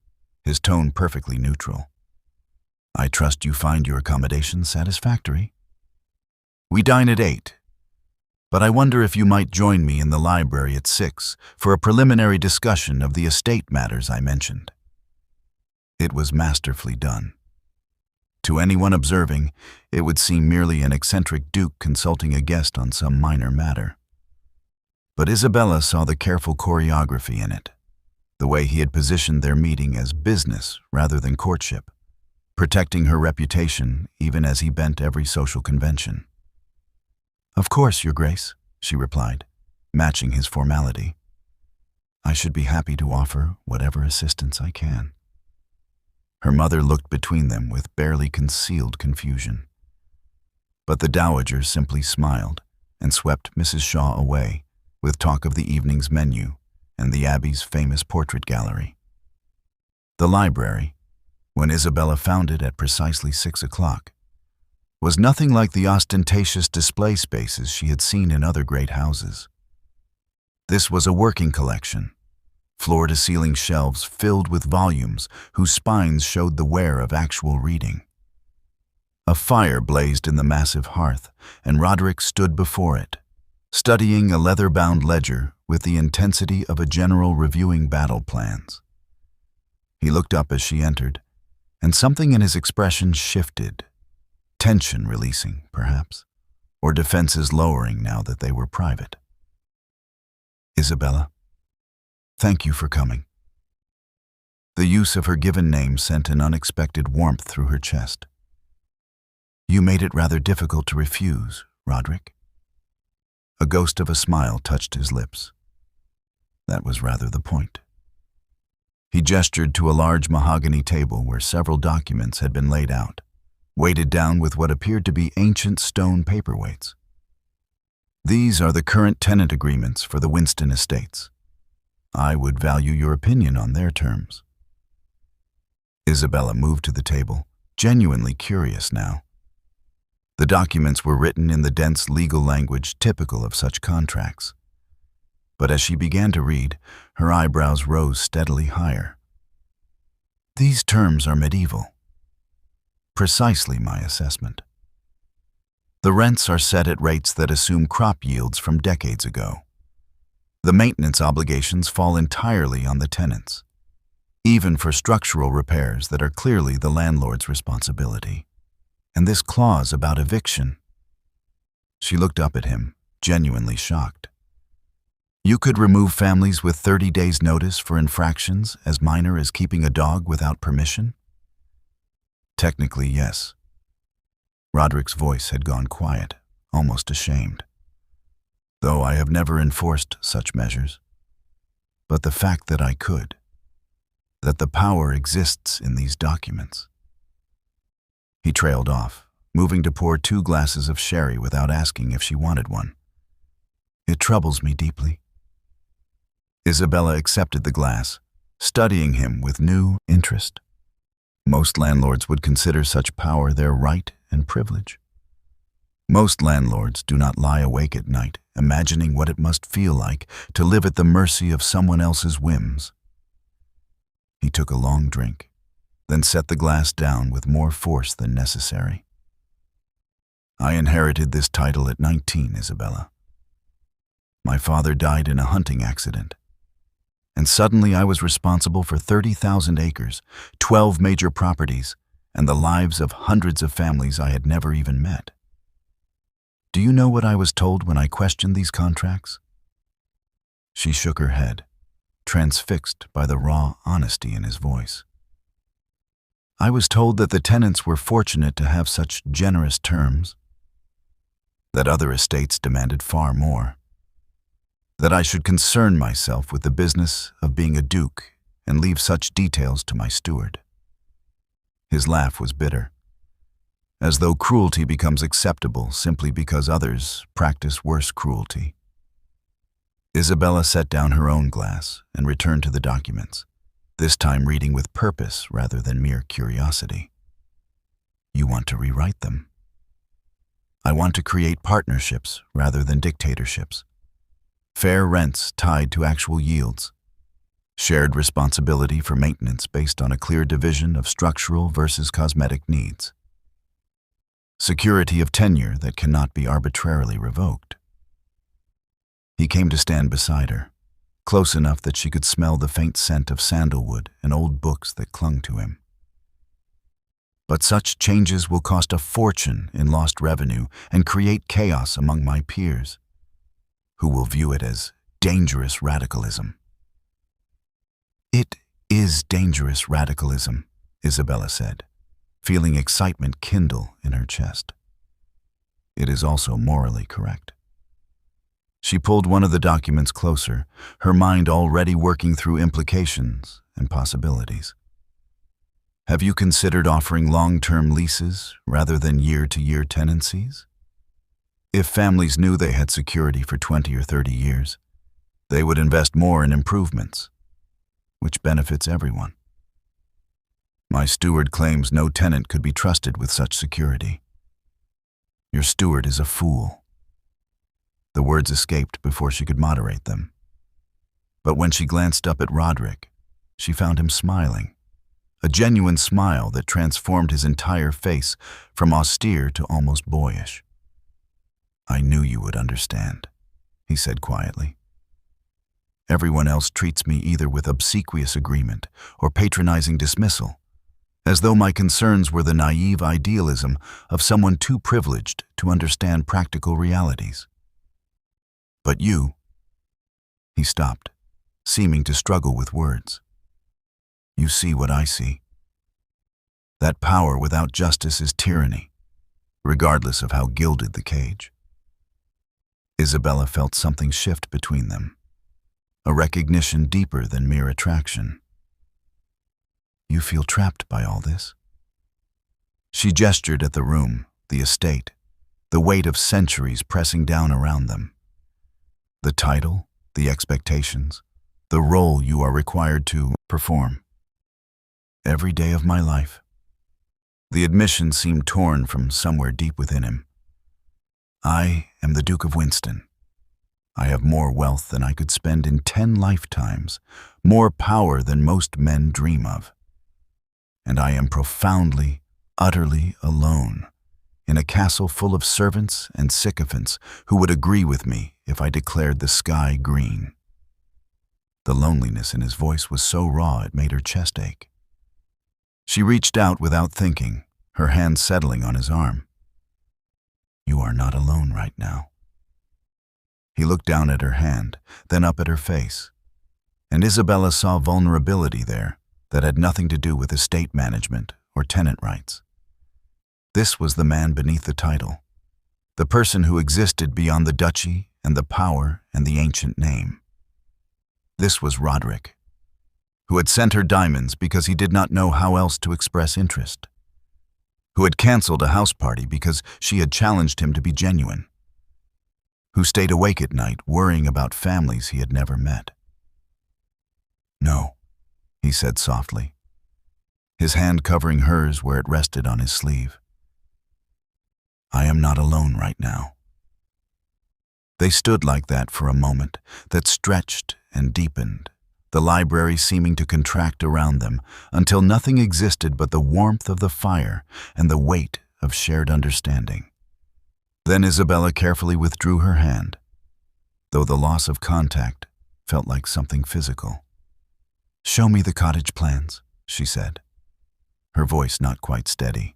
his tone perfectly neutral. "I trust you find your accommodations satisfactory. We dine at 8, but I wonder if you might join me in the library at 6 for a preliminary discussion of the estate matters I mentioned." It was masterfully done. To anyone observing, it would seem merely an eccentric duke consulting a guest on some minor matter. But Isabella saw the careful choreography in it, the way he had positioned their meeting as business rather than courtship, protecting her reputation even as he bent every social convention. "Of course, Your Grace," she replied, matching his formality. "I should be happy to offer whatever assistance I can." Her mother looked between them with barely concealed confusion. But the dowager simply smiled and swept Mrs. Shaw away with talk of the evening's menu and the Abbey's famous portrait gallery. The library, when Isabella found it at precisely 6 o'clock, was nothing like the ostentatious display spaces she had seen in other great houses. This was a working collection, floor-to-ceiling shelves filled with volumes whose spines showed the wear of actual reading. A fire blazed in the massive hearth, and Roderick stood before it, studying a leather-bound ledger with the intensity of a general reviewing battle plans. He looked up as she entered, and something in his expression shifted, tension releasing, perhaps, or defenses lowering now that they were private. "Isabella, thank you for coming." The use of her given name sent an unexpected warmth through her chest. "You made it rather difficult to refuse, Roderick." A ghost of a smile touched his lips. That was rather the point. He gestured to a large mahogany table where several documents had been laid out, weighted down with what appeared to be ancient stone paperweights. "These are the current tenant agreements for the Winston estates. I would value your opinion on their terms." Isabella moved to the table, genuinely curious now. The documents were written in the dense legal language typical of such contracts. But as she began to read, her eyebrows rose steadily higher. "These terms are medieval." Precisely my assessment. The rents are set at rates that assume crop yields from decades ago. The maintenance obligations fall entirely on the tenants, even for structural repairs that are clearly the landlord's responsibility. And this clause about eviction. She looked up at him, genuinely shocked. "You could remove families with 30 days' notice for infractions as minor as keeping a dog without permission?" "Technically, yes." Roderick's voice had gone quiet, almost ashamed. "Though I have never enforced such measures. But the fact that I could, that the power exists in these documents." He trailed off, moving to pour 2 glasses of sherry without asking if she wanted one. "It troubles me deeply." Isabella accepted the glass, studying him with new interest. Most landlords would consider such power their right and privilege. Most landlords do not lie awake at night, imagining what it must feel like to live at the mercy of someone else's whims. He took a long drink, then set the glass down with more force than necessary. "I inherited this title at 19, Isabella. My father died in a hunting accident, and suddenly I was responsible for 30,000 acres, 12 major properties, and the lives of hundreds of families I had never even met. Do you know what I was told when I questioned these contracts?" She shook her head, transfixed by the raw honesty in his voice. "I was told that the tenants were fortunate to have such generous terms, that other estates demanded far more, that I should concern myself with the business of being a duke and leave such details to my steward." His laugh was bitter, as though cruelty becomes acceptable simply because others practice worse cruelty. Isabella set down her own glass and returned to the documents, this time reading with purpose rather than mere curiosity. "You want to rewrite them." "I want to create partnerships rather than dictatorships. Fair rents tied to actual yields. Shared responsibility for maintenance based on a clear division of structural versus cosmetic needs. Security of tenure that cannot be arbitrarily revoked." He came to stand beside her, close enough that she could smell the faint scent of sandalwood and old books that clung to him. "But such changes will cost a fortune in lost revenue and create chaos among my peers, who will view it as dangerous radicalism." "It is dangerous radicalism," Isabella said, feeling excitement kindle in her chest. "It is also morally correct." She pulled one of the documents closer, her mind already working through implications and possibilities. "Have you considered offering long-term leases rather than year-to-year tenancies? If families knew they had security for 20 or 30 years, they would invest more in improvements, which benefits everyone. My steward claims no tenant could be trusted with such security. Your steward is a fool." The words escaped before she could moderate them. But when she glanced up at Roderick, she found him smiling, a genuine smile that transformed his entire face from austere to almost boyish. "I knew you would understand." he said quietly. Everyone else treats me either with obsequious agreement or patronizing dismissal, as though my concerns were the naive idealism of someone too privileged to understand practical realities. But you— He stopped, seeming to struggle with words. You see what I see. That power without justice is tyranny, regardless of how gilded the cage. Isabella felt something shift between them, a recognition deeper than mere attraction. You feel trapped by all this? She gestured at the room, the estate, the weight of centuries pressing down around them. The title, the expectations, the role you are required to perform. Every day of my life. The admission seemed torn from somewhere deep within him. I am the Duke of Winston. I have more wealth than I could spend in 10 lifetimes, more power than most men dream of. And I am profoundly, utterly alone, in a castle full of servants and sycophants who would agree with me if I declared the sky green. The loneliness in his voice was so raw it made her chest ache. She reached out without thinking, her hand settling on his arm. You are not alone right now. He looked down at her hand, then up at her face, and Isabella saw vulnerability there that had nothing to do with estate management or tenant rights. This was the man beneath the title, the person who existed beyond the duchy and the power and the ancient name. This was Roderick, who had sent her diamonds because he did not know how else to express interest, who had canceled a house party because she had challenged him to be genuine, who stayed awake at night worrying about families he had never met. No, he said softly, his hand covering hers where it rested on his sleeve. I am not alone right now. They stood like that for a moment that stretched and deepened, the library seeming to contract around them until nothing existed but the warmth of the fire and the weight of shared understanding. Then Isabella carefully withdrew her hand, though the loss of contact felt like something physical. Show me the cottage plans, she said, her voice not quite steady.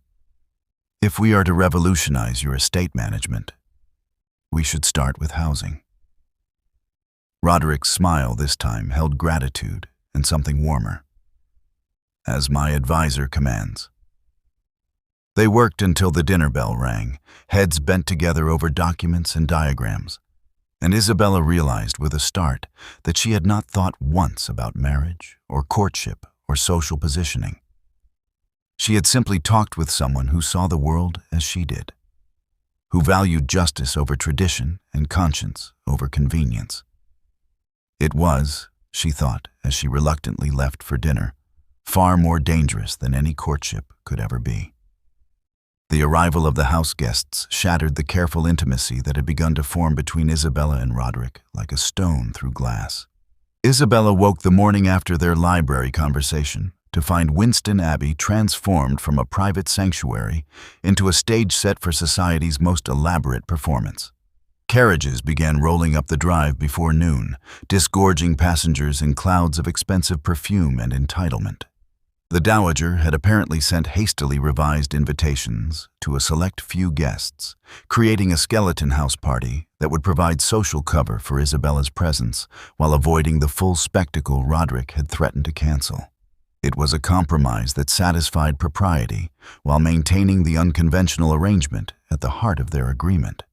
If we are to revolutionize your estate management, we should start with housing. Roderick's smile this time held gratitude and something warmer. As my advisor commands. They worked until the dinner bell rang, heads bent together over documents and diagrams, and Isabella realized with a start that she had not thought once about marriage or courtship or social positioning. She had simply talked with someone who saw the world as she did, who valued justice over tradition and conscience over convenience. It was, she thought as she reluctantly left for dinner, far more dangerous than any courtship could ever be. The arrival of the house guests shattered the careful intimacy that had begun to form between Isabella and Roderick like a stone through glass. Isabella woke the morning after their library conversation to find Winston Abbey transformed from a private sanctuary into a stage set for society's most elaborate performance. Carriages began rolling up the drive before noon, disgorging passengers in clouds of expensive perfume and entitlement. The dowager had apparently sent hastily revised invitations to a select few guests, creating a skeleton house party that would provide social cover for Isabella's presence while avoiding the full spectacle Roderick had threatened to cancel. It was a compromise that satisfied propriety while maintaining the unconventional arrangement at the heart of their agreement.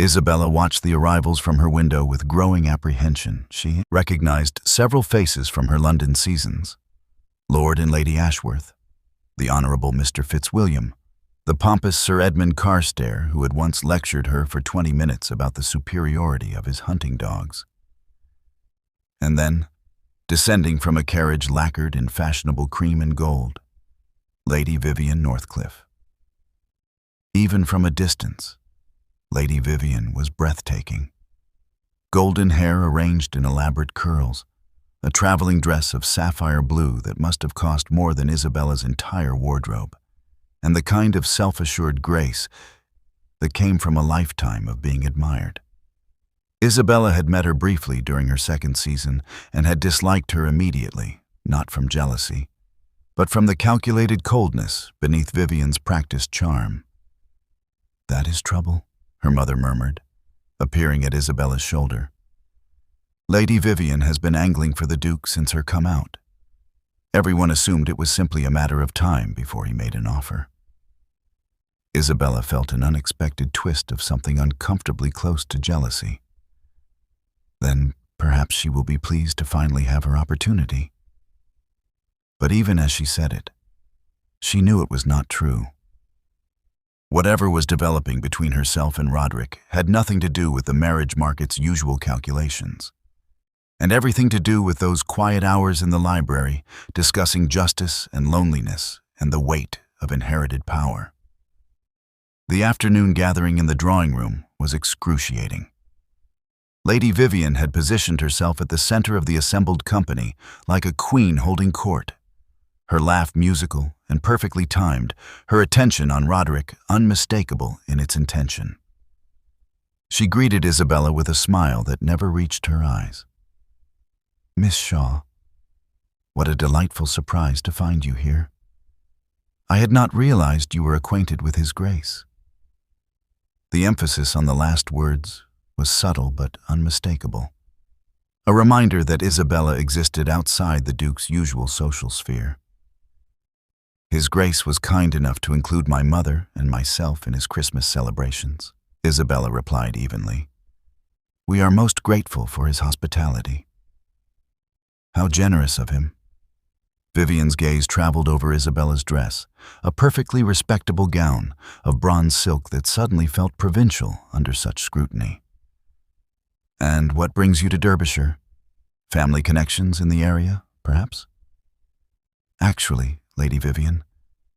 Isabella watched the arrivals from her window with growing apprehension. She recognized several faces from her London seasons. Lord and Lady Ashworth, the Honorable Mr. Fitzwilliam, the pompous Sir Edmund Carstairs who had once lectured her for 20 minutes about the superiority of his hunting dogs. And then, descending from a carriage lacquered in fashionable cream and gold, Lady Vivian Northcliffe. Even from a distance, Lady Vivian was breathtaking. Golden hair arranged in elaborate curls, a traveling dress of sapphire blue that must have cost more than Isabella's entire wardrobe, and the kind of self-assured grace that came from a lifetime of being admired. Isabella had met her briefly during her second season and had disliked her immediately, not from jealousy, but from the calculated coldness beneath Vivian's practiced charm. "That is trouble," her mother murmured, appearing at Isabella's shoulder. "Lady Vivian has been angling for the Duke since her come out. Everyone assumed it was simply a matter of time before he made an offer." Isabella felt an unexpected twist of something uncomfortably close to jealousy. Then perhaps she will be pleased to finally have her opportunity. But even as she said it, she knew it was not true. Whatever was developing between herself and Roderick had nothing to do with the marriage market's usual calculations, and everything to do with those quiet hours in the library discussing justice and loneliness and the weight of inherited power. The afternoon gathering in the drawing room was excruciating. Lady Vivian had positioned herself at the center of the assembled company like a queen holding court. Her laugh musical and perfectly timed, her attention on Roderick unmistakable in its intention. She greeted Isabella with a smile that never reached her eyes. "Miss Shaw, what a delightful surprise to find you here. I had not realized you were acquainted with His Grace." The emphasis on the last words was subtle but unmistakable, a reminder that Isabella existed outside the Duke's usual social sphere. "His Grace was kind enough to include my mother and myself in his Christmas celebrations," Isabella replied evenly. "We are most grateful for his hospitality." "How generous of him." Vivian's gaze traveled over Isabella's dress, a perfectly respectable gown of bronze silk that suddenly felt provincial under such scrutiny. "And what brings you to Derbyshire? Family connections in the area, perhaps?" "Actually, Lady Vivian,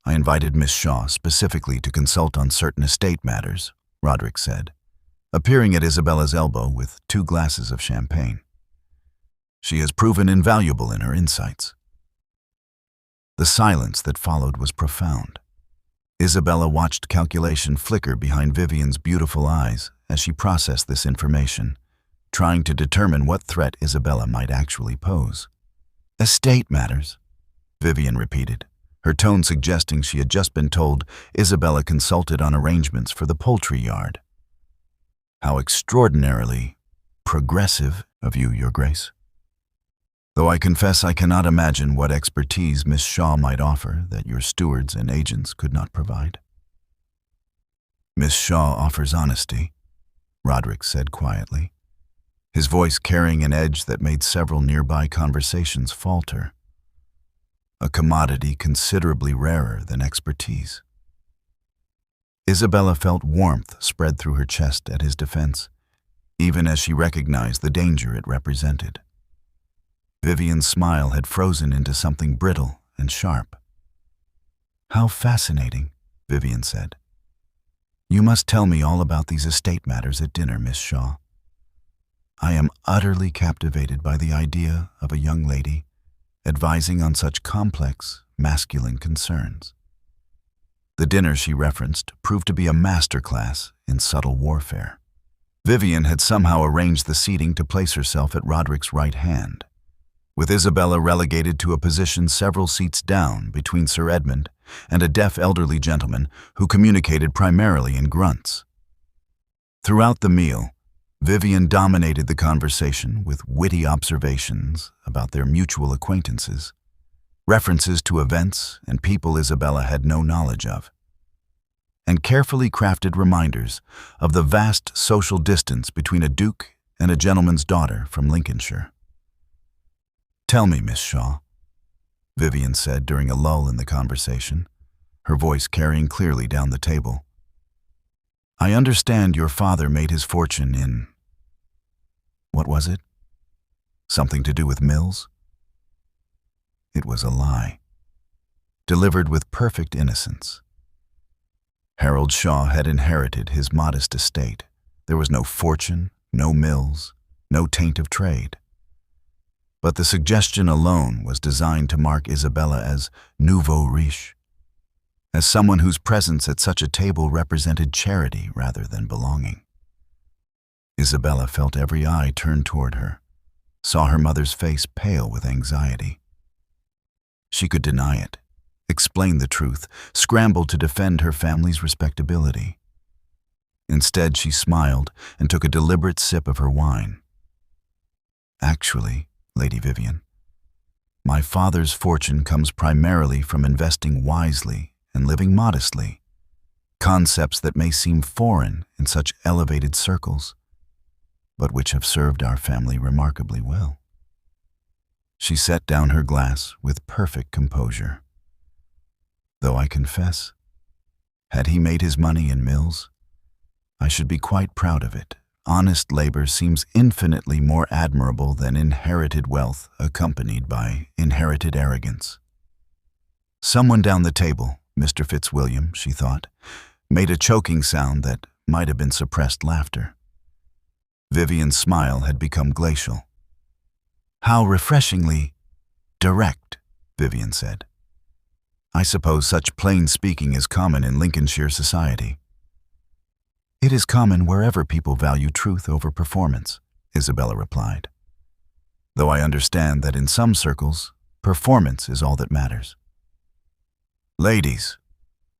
I invited Miss Shaw specifically to consult on certain estate matters," Roderick said, appearing at Isabella's elbow with 2 glasses of champagne. "She has proven invaluable in her insights." The silence that followed was profound. Isabella watched calculation flicker behind Vivian's beautiful eyes as she processed this information, trying to determine what threat Isabella might actually pose. "Estate matters," Vivian repeated, her tone suggesting she had just been told Isabella consulted on arrangements for the poultry yard. "How extraordinarily progressive of you, Your Grace. Though I confess I cannot imagine what expertise Miss Shaw might offer that your stewards and agents could not provide." "Miss Shaw offers honesty," Roderick said quietly, his voice carrying an edge that made several nearby conversations falter. "A commodity considerably rarer than expertise." Isabella felt warmth spread through her chest at his defense, even as she recognized the danger it represented. Vivian's smile had frozen into something brittle and sharp. "How fascinating," Vivian said. "You must tell me all about these estate matters at dinner, Miss Shaw. I am utterly captivated by the idea of a young lady advising on such complex, masculine concerns." The dinner she referenced proved to be a masterclass in subtle warfare. Vivian had somehow arranged the seating to place herself at Roderick's right hand, with Isabella relegated to a position several seats down between Sir Edmund and a deaf elderly gentleman who communicated primarily in grunts. Throughout the meal, Vivian dominated the conversation with witty observations about their mutual acquaintances, references to events and people Isabella had no knowledge of, and carefully crafted reminders of the vast social distance between a duke and a gentleman's daughter from Lincolnshire. "Tell me, Miss Shaw," Vivian said during a lull in the conversation, her voice carrying clearly down the table. "I understand your father made his fortune in... what was it? Something to do with mills?" It was a lie, delivered with perfect innocence. Harold Shaw had inherited his modest estate. There was no fortune, no mills, no taint of trade. But the suggestion alone was designed to mark Isabella as nouveau riche, as someone whose presence at such a table represented charity rather than belonging. Isabella felt every eye turned toward her, saw her mother's face pale with anxiety. She could deny it, explain the truth, scramble to defend her family's respectability. Instead, she smiled and took a deliberate sip of her wine. Actually, Lady Vivian, my father's fortune comes primarily from investing wisely and living modestly, concepts that may seem foreign in such elevated circles, but which have served our family remarkably well. She set down her glass with perfect composure. Though I confess, had he made his money in mills, I should be quite proud of it. Honest labor seems infinitely more admirable than inherited wealth accompanied by inherited arrogance. Someone down the table, Mr. Fitzwilliam, she thought, made a choking sound that might have been suppressed laughter. Vivian's smile had become glacial. "How refreshingly direct," Vivian said. "I suppose such plain speaking is common in Lincolnshire society." "It is common wherever people value truth over performance," Isabella replied. "Though I understand that in some circles, performance is all that matters." "Ladies,"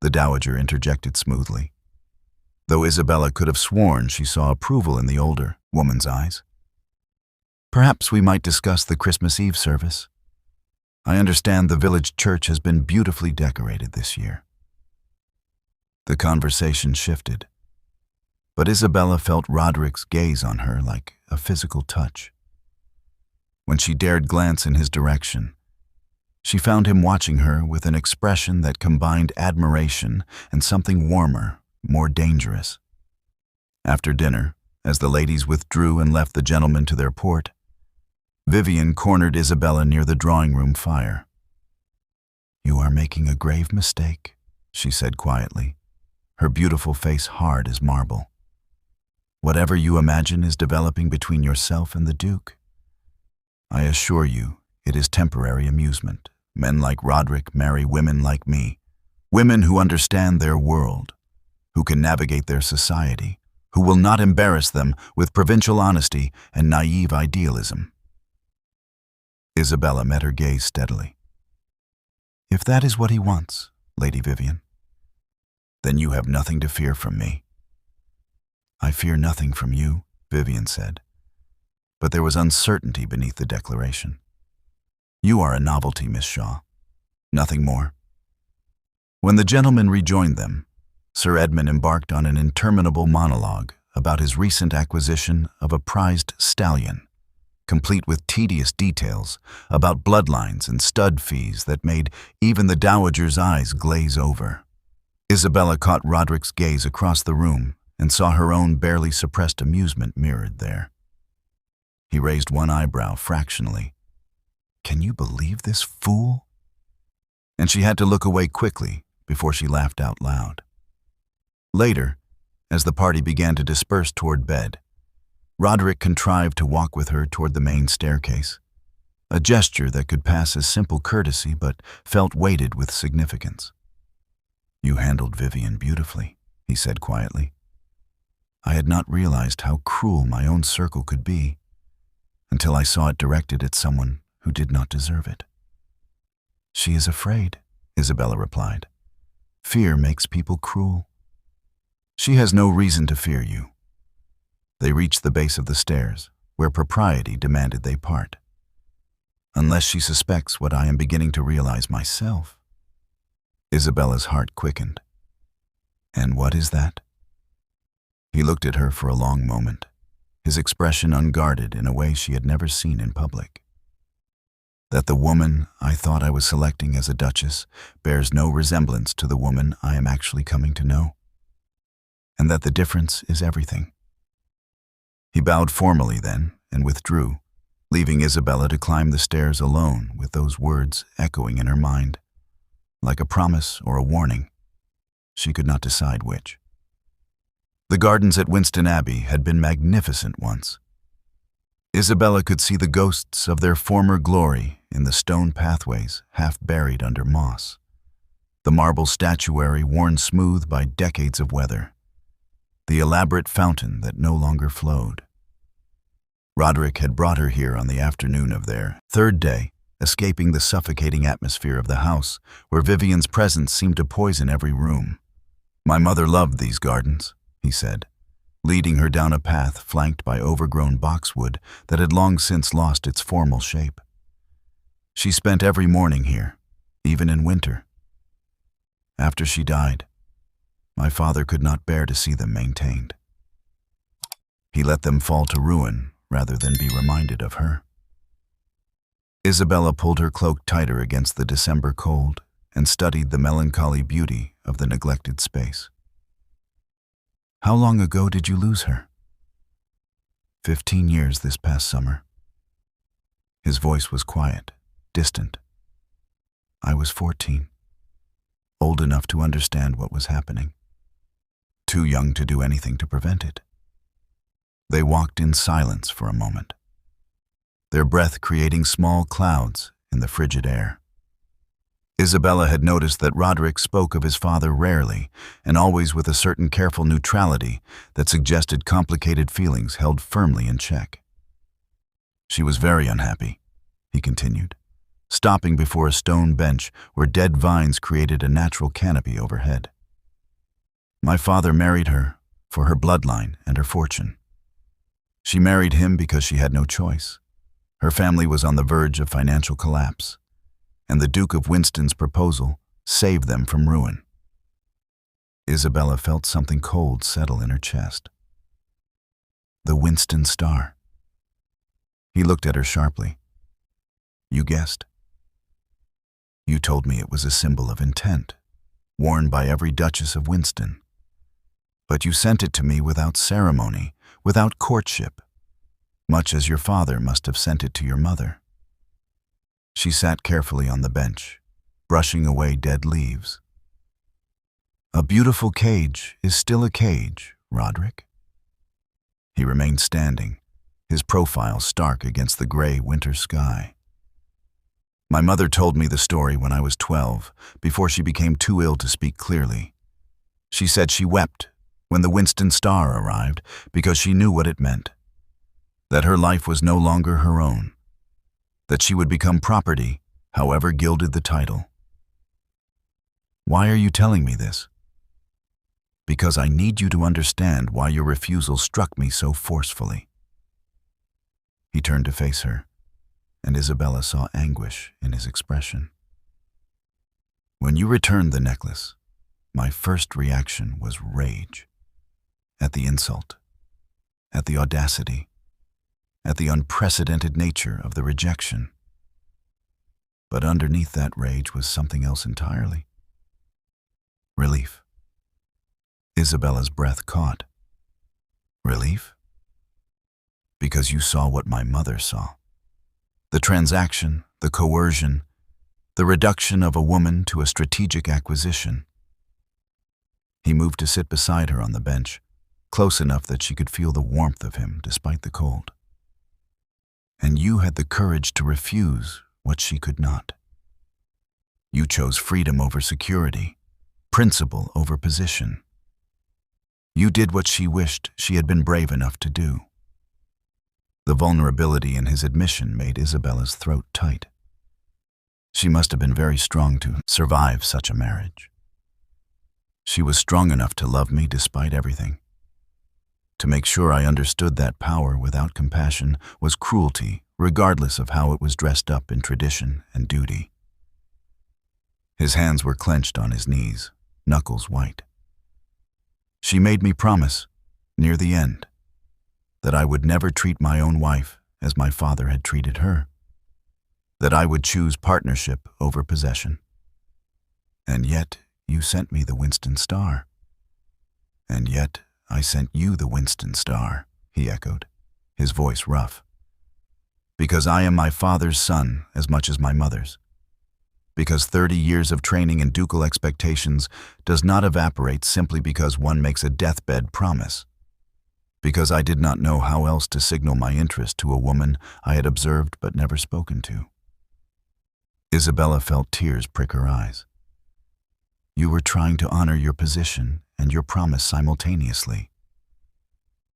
the Dowager interjected smoothly, though Isabella could have sworn she saw approval in the older woman's eyes. "Perhaps we might discuss the Christmas Eve service. I understand the village church has been beautifully decorated this year." The conversation shifted, but Isabella felt Roderick's gaze on her like a physical touch. When she dared glance in his direction, she found him watching her with an expression that combined admiration and something warmer, more dangerous. After dinner, as the ladies withdrew and left the gentlemen to their port, Vivian cornered Isabella near the drawing-room fire. "You are making a grave mistake," she said quietly, her beautiful face hard as marble. "Whatever you imagine is developing between yourself and the Duke, I assure you it is temporary amusement. Men like Roderick marry women like me, women who understand their world, who can navigate their society, who will not embarrass them with provincial honesty and naive idealism." Isabella met her gaze steadily. "If that is what he wants, Lady Vivian, then you have nothing to fear from me." "I fear nothing from you," Vivian said, but there was uncertainty beneath the declaration. "You are a novelty, Miss Shaw. Nothing more." When the gentlemen rejoined them, Sir Edmund embarked on an interminable monologue about his recent acquisition of a prized stallion, complete with tedious details about bloodlines and stud fees that made even the Dowager's eyes glaze over. Isabella caught Roderick's gaze across the room and saw her own barely suppressed amusement mirrored there. He raised one eyebrow fractionally. "Can you believe this fool?" And she had to look away quickly before she laughed out loud. Later, as the party began to disperse toward bed, Roderick contrived to walk with her toward the main staircase, a gesture that could pass as simple courtesy but felt weighted with significance. "You handled Vivian beautifully," he said quietly. "I had not realized how cruel my own circle could be until I saw it directed at someone who did not deserve it." "She is afraid," Isabella replied. "Fear makes people cruel." "She has no reason to fear you." They reached the base of the stairs, where propriety demanded they part. "Unless she suspects what I am beginning to realize myself." Isabella's heart quickened. "And what is that?" He looked at her for a long moment, his expression unguarded in a way she had never seen in public. "That the woman I thought I was selecting as a duchess bears no resemblance to the woman I am actually coming to know. And that the difference is everything." He bowed formally then and withdrew, leaving Isabella to climb the stairs alone with those words echoing in her mind, like a promise or a warning. She could not decide which. The gardens at Winston Abbey had been magnificent once. Isabella could see the ghosts of their former glory in the stone pathways half buried under moss, the marble statuary worn smooth by decades of weather. the elaborate fountain that no longer flowed. Roderick had brought her here on the afternoon of their third day, escaping the suffocating atmosphere of the house, where Vivian's presence seemed to poison every room. "My mother loved these gardens," he said, leading her down a path flanked by overgrown boxwood that had long since lost its formal shape. "She spent every morning here, even in winter. After she died, my father could not bear to see them maintained. He let them fall to ruin rather than be reminded of her." Isabella pulled her cloak tighter against the December cold and studied the melancholy beauty of the neglected space. "How long ago did you lose her?" 15 years this past summer." His voice was quiet, distant. "I was 14, old enough to understand what was happening, too young to do anything to prevent it." They walked in silence for a moment, their breath creating small clouds in the frigid air. Isabella had noticed that Roderick spoke of his father rarely, and always with a certain careful neutrality that suggested complicated feelings held firmly in check. "She was very unhappy," he continued, stopping before a stone bench where dead vines created a natural canopy overhead. "My father married her for her bloodline and her fortune. She married him because she had no choice. Her family was on the verge of financial collapse, and the Duke of Winston's proposal saved them from ruin." Isabella felt something cold settle in her chest. "The Winston Star." He looked at her sharply. "You guessed. You told me it was a symbol of intent, worn by every Duchess of Winston. But you sent it to me without ceremony, without courtship, much as your father must have sent it to your mother." She sat carefully on the bench, brushing away dead leaves. "A beautiful cage is still a cage, Roderick." He remained standing, his profile stark against the gray winter sky. "My mother told me the story when I was 12, before she became too ill to speak clearly. She said she wept when the Winston Star arrived because she knew what it meant, that her life was no longer her own, that she would become property, however gilded the title." "Why are you telling me this?" "Because I need you to understand why your refusal struck me so forcefully." He turned to face her, and Isabella saw anguish in his expression. "When you returned the necklace, my first reaction was rage. At the insult, at the audacity, at the unprecedented nature of the rejection. But underneath that rage was something else entirely. Relief." Isabella's breath caught. "Relief?" "Because you saw what my mother saw. The transaction, the coercion, the reduction of a woman to a strategic acquisition." He moved to sit beside her on the bench, close enough that she could feel the warmth of him despite the cold. "And you had the courage to refuse what she could not. You chose freedom over security, principle over position. You did what she wished she had been brave enough to do." The vulnerability in his admission made Isabella's throat tight. She must have been very strong to survive such a marriage. She was strong enough to love me despite everything. To make sure I understood that power without compassion was cruelty, regardless of how it was dressed up in tradition and duty. His hands were clenched on his knees, knuckles white. "She made me promise, near the end, that I would never treat my own wife as my father had treated her, that I would choose partnership over possession. And yet you sent me the Winston Star." "And yet I sent you the Winston Star," he echoed, his voice rough. "Because I am my father's son as much as my mother's. Because 30 years of training in ducal expectations does not evaporate simply because one makes a deathbed promise. Because I did not know how else to signal my interest to a woman I had observed but never spoken to." Isabella felt tears prick her eyes. "You were trying to honor your position and your promise simultaneously,"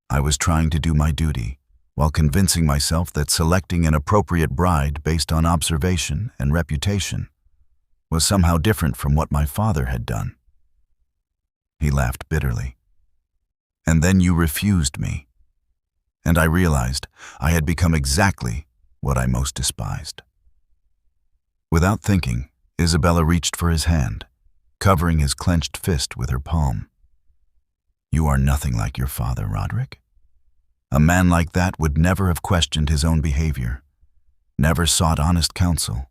I was trying to do my duty, while convincing myself that selecting an appropriate bride based on observation and reputation was somehow different from what my father had done. He laughed bitterly. And then you refused me, and I realized I had become exactly what I most despised. Without thinking, Isabella reached for his hand, covering his clenched fist with her palm. You are nothing like your father, Roderick. A man like that would never have questioned his own behavior, never sought honest counsel,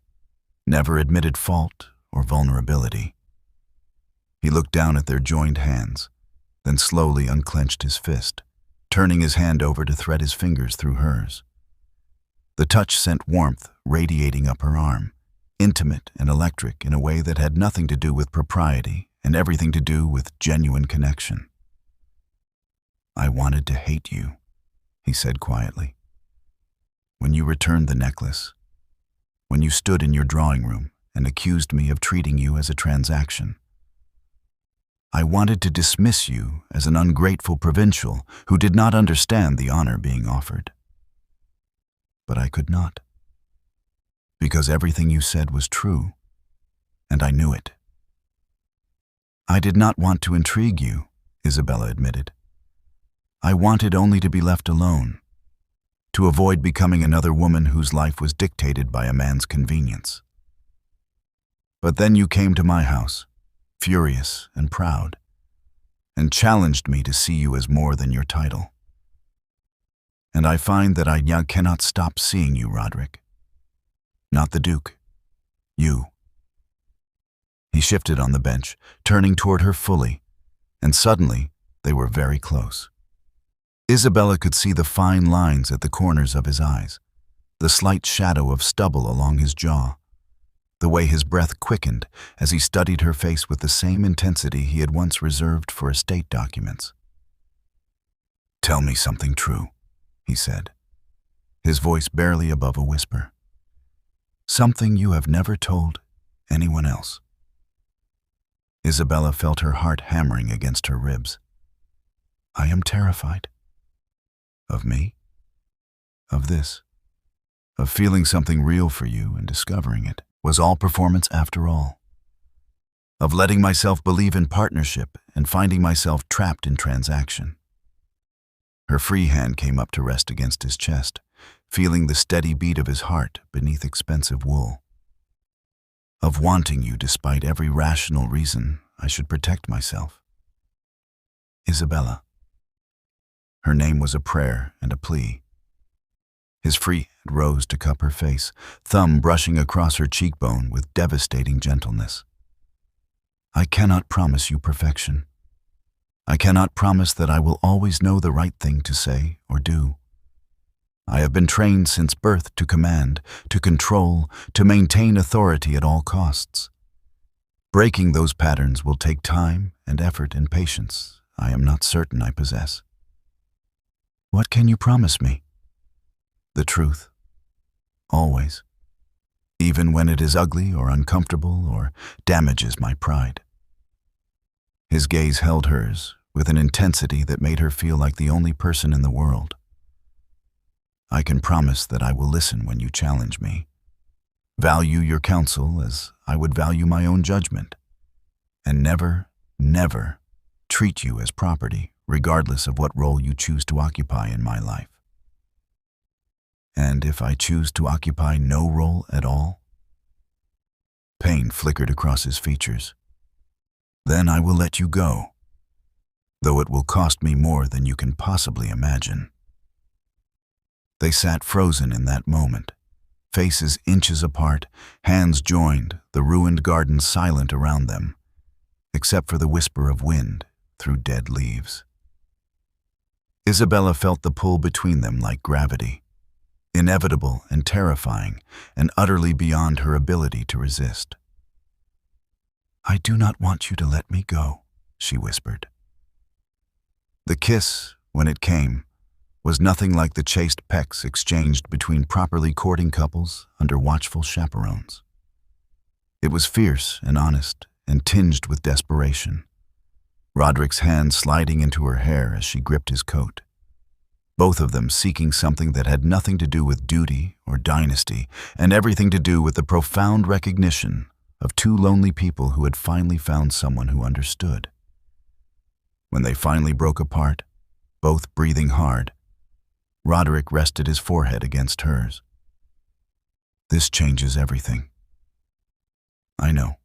never admitted fault or vulnerability. He looked down at their joined hands, then slowly unclenched his fist, turning his hand over to thread his fingers through hers. The touch sent warmth radiating up her arm, intimate and electric in a way that had nothing to do with propriety and everything to do with genuine connection. I wanted to hate you, he said quietly. When you returned the necklace, when you stood in your drawing room and accused me of treating you as a transaction, I wanted to dismiss you as an ungrateful provincial who did not understand the honor being offered. But I could not, because everything you said was true, and I knew it. I did not want to intrigue you, Isabella admitted. I wanted only to be left alone, to avoid becoming another woman whose life was dictated by a man's convenience. But then you came to my house, furious and proud, and challenged me to see you as more than your title. And I find that I now cannot stop seeing you, Roderick. Not the Duke. You. He shifted on the bench, turning toward her fully, and suddenly they were very close. Isabella could see the fine lines at the corners of his eyes, the slight shadow of stubble along his jaw, the way his breath quickened as he studied her face with the same intensity he had once reserved for estate documents. Tell me something true, he said, his voice barely above a whisper. Something you have never told anyone else. Isabella felt her heart hammering against her ribs. I am terrified. Of me? Of this? Of feeling something real for you and discovering it was all performance after all. Of letting myself believe in partnership and finding myself trapped in transaction. Her free hand came up to rest against his chest, feeling the steady beat of his heart beneath expensive wool. Of wanting you despite every rational reason I should protect myself. Isabella. Her name was a prayer and a plea. His free hand rose to cup her face, thumb brushing across her cheekbone with devastating gentleness. I cannot promise you perfection. I cannot promise that I will always know the right thing to say or do. I have been trained since birth to command, to control, to maintain authority at all costs. Breaking those patterns will take time and effort and patience I am not certain I possess. What can you promise me? The truth. Always. Even when it is ugly or uncomfortable or damages my pride. His gaze held hers with an intensity that made her feel like the only person in the world. I can promise that I will listen when you challenge me, value your counsel as I would value my own judgment, and never, never treat you as property, regardless of what role you choose to occupy in my life. And if I choose to occupy no role at all? Pain flickered across his features. Then I will let you go, though it will cost me more than you can possibly imagine. They sat frozen in that moment, faces inches apart, hands joined, the ruined garden silent around them, except for the whisper of wind through dead leaves. Isabella felt the pull between them like gravity, inevitable and terrifying, and utterly beyond her ability to resist. I do not want you to let me go, she whispered. The kiss, when it came, was nothing like the chaste pecks exchanged between properly courting couples under watchful chaperones. It was fierce and honest and tinged with desperation, Roderick's hand sliding into her hair as she gripped his coat. both of them seeking something that had nothing to do with duty or dynasty, and everything to do with the profound recognition of two lonely people who had finally found someone who understood. When they finally broke apart, both breathing hard, Roderick rested his forehead against hers. "This changes everything. I know.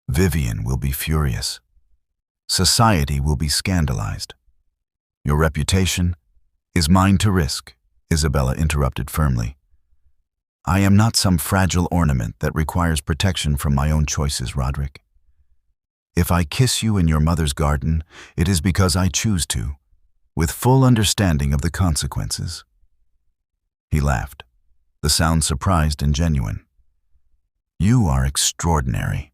Vivian will be furious. Society will be scandalized. Your reputation is mine to risk," Isabella interrupted firmly. "I am not some fragile ornament that requires protection from my own choices, Roderick. If I kiss you in your mother's garden, it is because I choose to, with full understanding of the consequences." He laughed, the sound surprised and genuine. "You are extraordinary.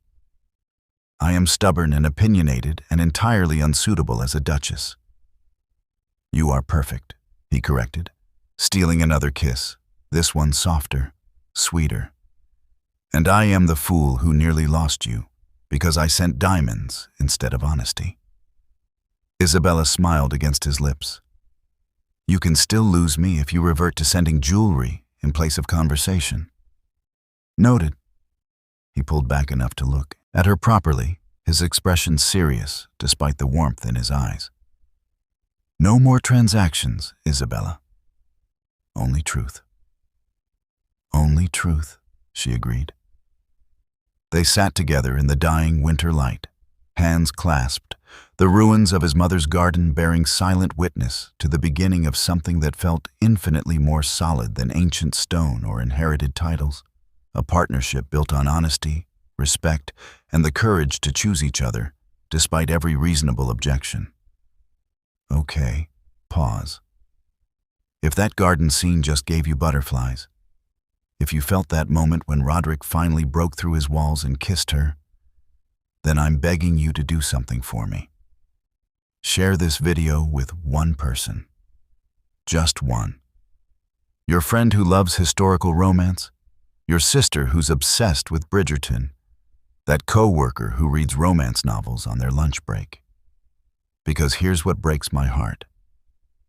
I am stubborn and opinionated and entirely unsuitable as a duchess." "You are perfect," he corrected, stealing another kiss, this one softer, sweeter. "And I am the fool who nearly lost you, because I sent diamonds instead of honesty." Isabella smiled against his lips. "You can still lose me if you revert to sending jewelry in place of conversation." "Noted." He pulled back enough to look at her properly, his expression serious despite the warmth in his eyes. "No more transactions, Isabella. Only truth." "Only truth," she agreed. They sat together in the dying winter light, hands clasped, the ruins of his mother's garden bearing silent witness to the beginning of something that felt infinitely more solid than ancient stone or inherited titles, a partnership built on honesty, respect, and the courage to choose each other, despite every reasonable objection. "Okay, pause. If that garden scene just gave you butterflies, if you felt that moment when Roderick finally broke through his walls and kissed her, then I'm begging you to do something for me. Share this video with one person. Just one. Your friend who loves historical romance, your sister who's obsessed with Bridgerton, that co-worker who reads romance novels on their lunch break. Because here's what breaks my heart.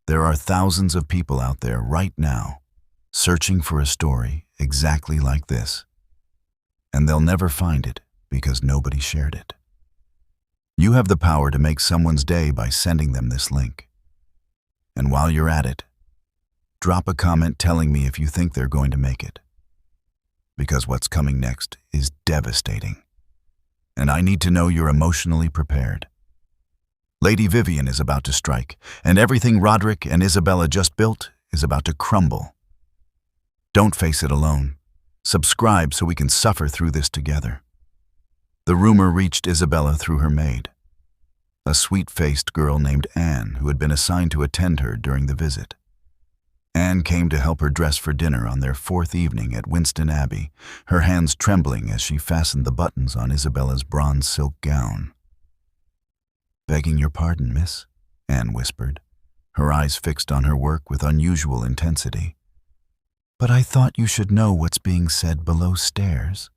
There are thousands of people out there right now searching for a story exactly like this, and they'll never find it because nobody shared it. You have the power to make someone's day by sending them this link. And while you're at it, drop a comment telling me if you think they're going to make it. Because what's coming next is devastating, and I need to know you're emotionally prepared. Lady Vivian is about to strike, and everything Roderick and Isabella just built is about to crumble. Don't face it alone. Subscribe so we can suffer through this together. The rumor reached Isabella through her maid, a sweet-faced girl named Anne who had been assigned to attend her during the visit. Anne came to help her dress for dinner on their 4th evening at Winston Abbey, her hands trembling as she fastened the buttons on Isabella's bronze silk gown. "Begging your pardon, miss," Anne whispered, her eyes fixed on her work with unusual intensity. "But I thought you should know what's being said below stairs."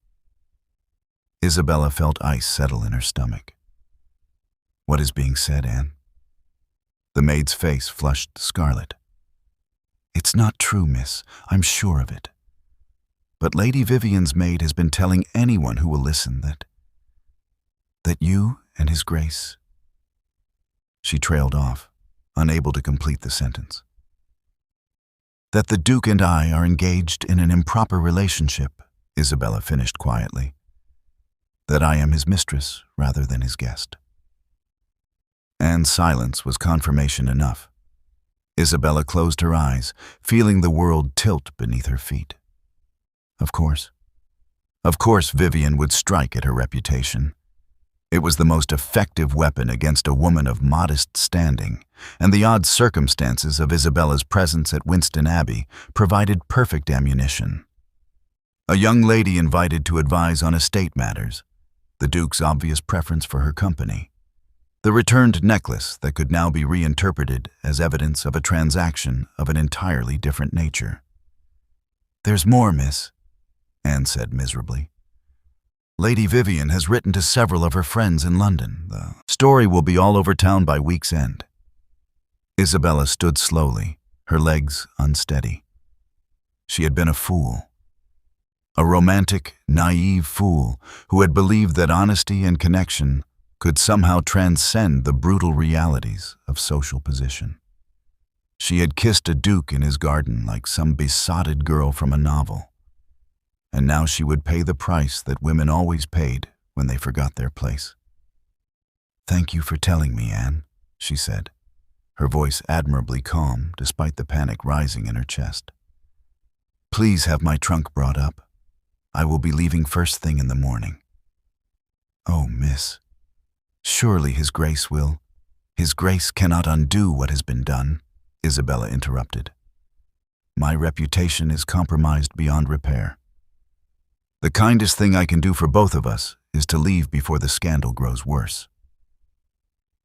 Isabella felt ice settle in her stomach. "What is being said, Anne?" The maid's face flushed scarlet. "It's not true, miss. I'm sure of it. But Lady Vivian's maid has been telling anyone who will listen that you and His Grace..." She trailed off, unable to complete the sentence. "That the Duke and I are engaged in an improper relationship," Isabella finished quietly. "That I am his mistress rather than his guest." Anne's silence was confirmation enough. Isabella closed her eyes, feeling the world tilt beneath her feet. Of course. Of course Vivian would strike at her reputation. It was the most effective weapon against a woman of modest standing, and the odd circumstances of Isabella's presence at Winston Abbey provided perfect ammunition. A young lady invited to advise on estate matters, the Duke's obvious preference for her company, the returned necklace that could now be reinterpreted as evidence of a transaction of an entirely different nature. "There's more, miss," Anne said miserably. "Lady Vivian has written to several of her friends in London. The story will be all over town by week's end." Isabella stood slowly, her legs unsteady. She had been a fool. A romantic, naive fool who had believed that honesty and connection could somehow transcend the brutal realities of social position. She had kissed a duke in his garden like some besotted girl from a novel. And now she would pay the price that women always paid when they forgot their place. "Thank you for telling me, Anne," she said, her voice admirably calm despite the panic rising in her chest. "Please have my trunk brought up. I will be leaving first thing in the morning." "Oh, miss, surely His Grace will—" "His Grace cannot undo what has been done," Isabella interrupted. "My reputation is compromised beyond repair. The kindest thing I can do for both of us is to leave before the scandal grows worse."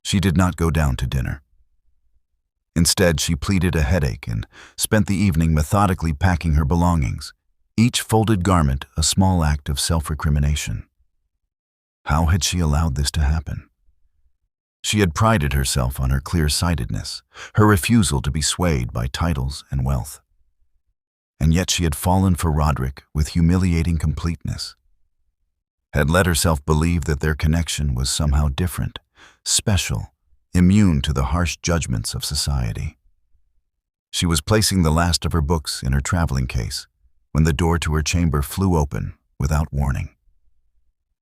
She did not go down to dinner. Instead, she pleaded a headache and spent the evening methodically packing her belongings, each folded garment a small act of self-recrimination. How had she allowed this to happen? She had prided herself on her clear-sightedness, her refusal to be swayed by titles and wealth. And yet she had fallen for Roderick with humiliating completeness, had let herself believe that their connection was somehow different, special, immune to the harsh judgments of society. She was placing the last of her books in her traveling case when the door to her chamber flew open without warning.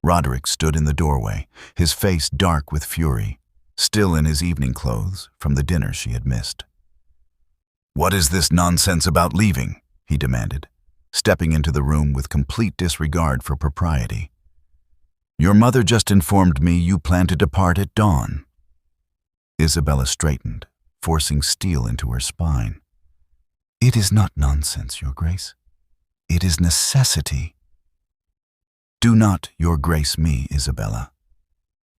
Roderick stood in the doorway, his face dark with fury, still in his evening clothes from the dinner she had missed. "What is this nonsense about leaving?" he demanded, stepping into the room with complete disregard for propriety. "Your mother just informed me you plan to depart at dawn." Isabella straightened, forcing steel into her spine. "It is not nonsense, Your Grace. It is necessity." "Do not Your Grace me, Isabella.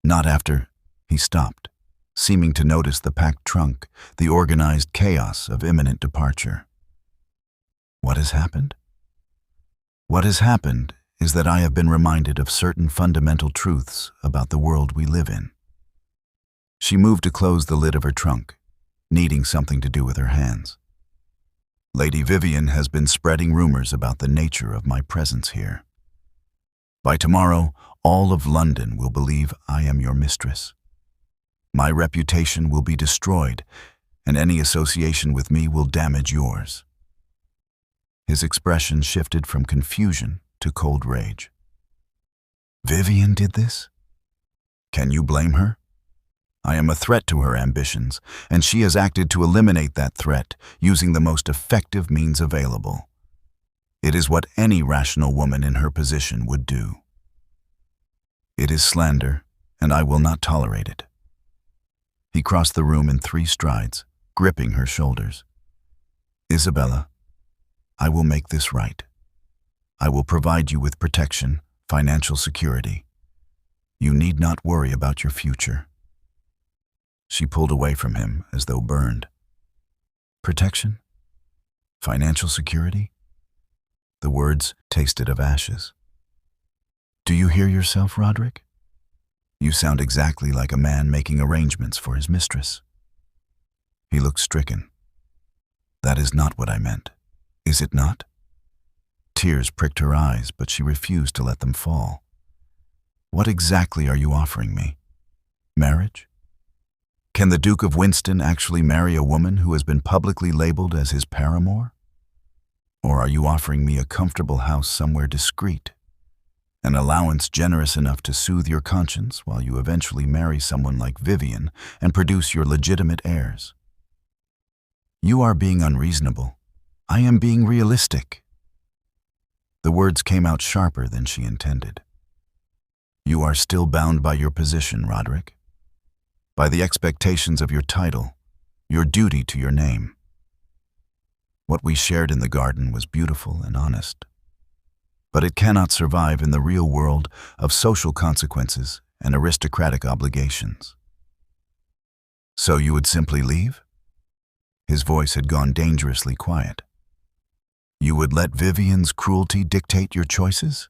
Not after—" He stopped, seeming to notice the packed trunk, the organized chaos of imminent departure. "What has happened?" "What has happened is that I have been reminded of certain fundamental truths about the world we live in." She moved to close the lid of her trunk, needing something to do with her hands. "Lady Vivian has been spreading rumors about the nature of my presence here. By tomorrow, all of London will believe I am your mistress. My reputation will be destroyed, and any association with me will damage yours." His expression shifted from confusion to cold rage. "Vivian did this? Can you blame her? I am a threat to her ambitions, and she has acted to eliminate that threat using the most effective means available. It is what any rational woman in her position would do. It is slander, and I will not tolerate it." He crossed the room in 3 strides, gripping her shoulders. "Isabella, I will make this right. I will provide you with protection, financial security. You need not worry about your future." She pulled away from him as though burned. Protection? Financial security? The words tasted of ashes. "Do you hear yourself, Roderick? You sound exactly like a man making arrangements for his mistress." He looked stricken. "That is not what I meant. Is it not?" Tears pricked her eyes, but she refused to let them fall. "What exactly are you offering me? Marriage? Can the Duke of Winston actually marry a woman who has been publicly labeled as his paramour? Or are you offering me a comfortable house somewhere discreet? An allowance generous enough to soothe your conscience while you eventually marry someone like Vivian and produce your legitimate heirs? You are being unreasonable. I am being realistic." The words came out sharper than she intended. "You are still bound by your position, Roderick. By the expectations of your title, your duty to your name. What we shared in the garden was beautiful and honest. But it cannot survive in the real world of social consequences and aristocratic obligations." "So you would simply leave?" His voice had gone dangerously quiet. "You would let Vivian's cruelty dictate your choices?"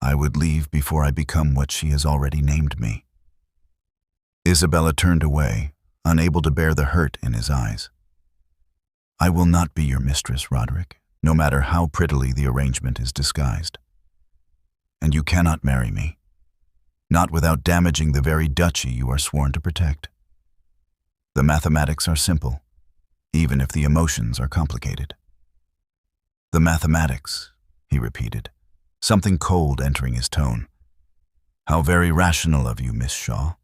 "I would leave before I become what she has already named me." Isabella turned away, unable to bear the hurt in his eyes. "I will not be your mistress, Roderick, no matter how prettily the arrangement is disguised. And you cannot marry me, not without damaging the very duchy you are sworn to protect. The mathematics are simple, even if the emotions are complicated." "The mathematics," he repeated, something cold entering his tone. "How very rational of you, Miss Shaw.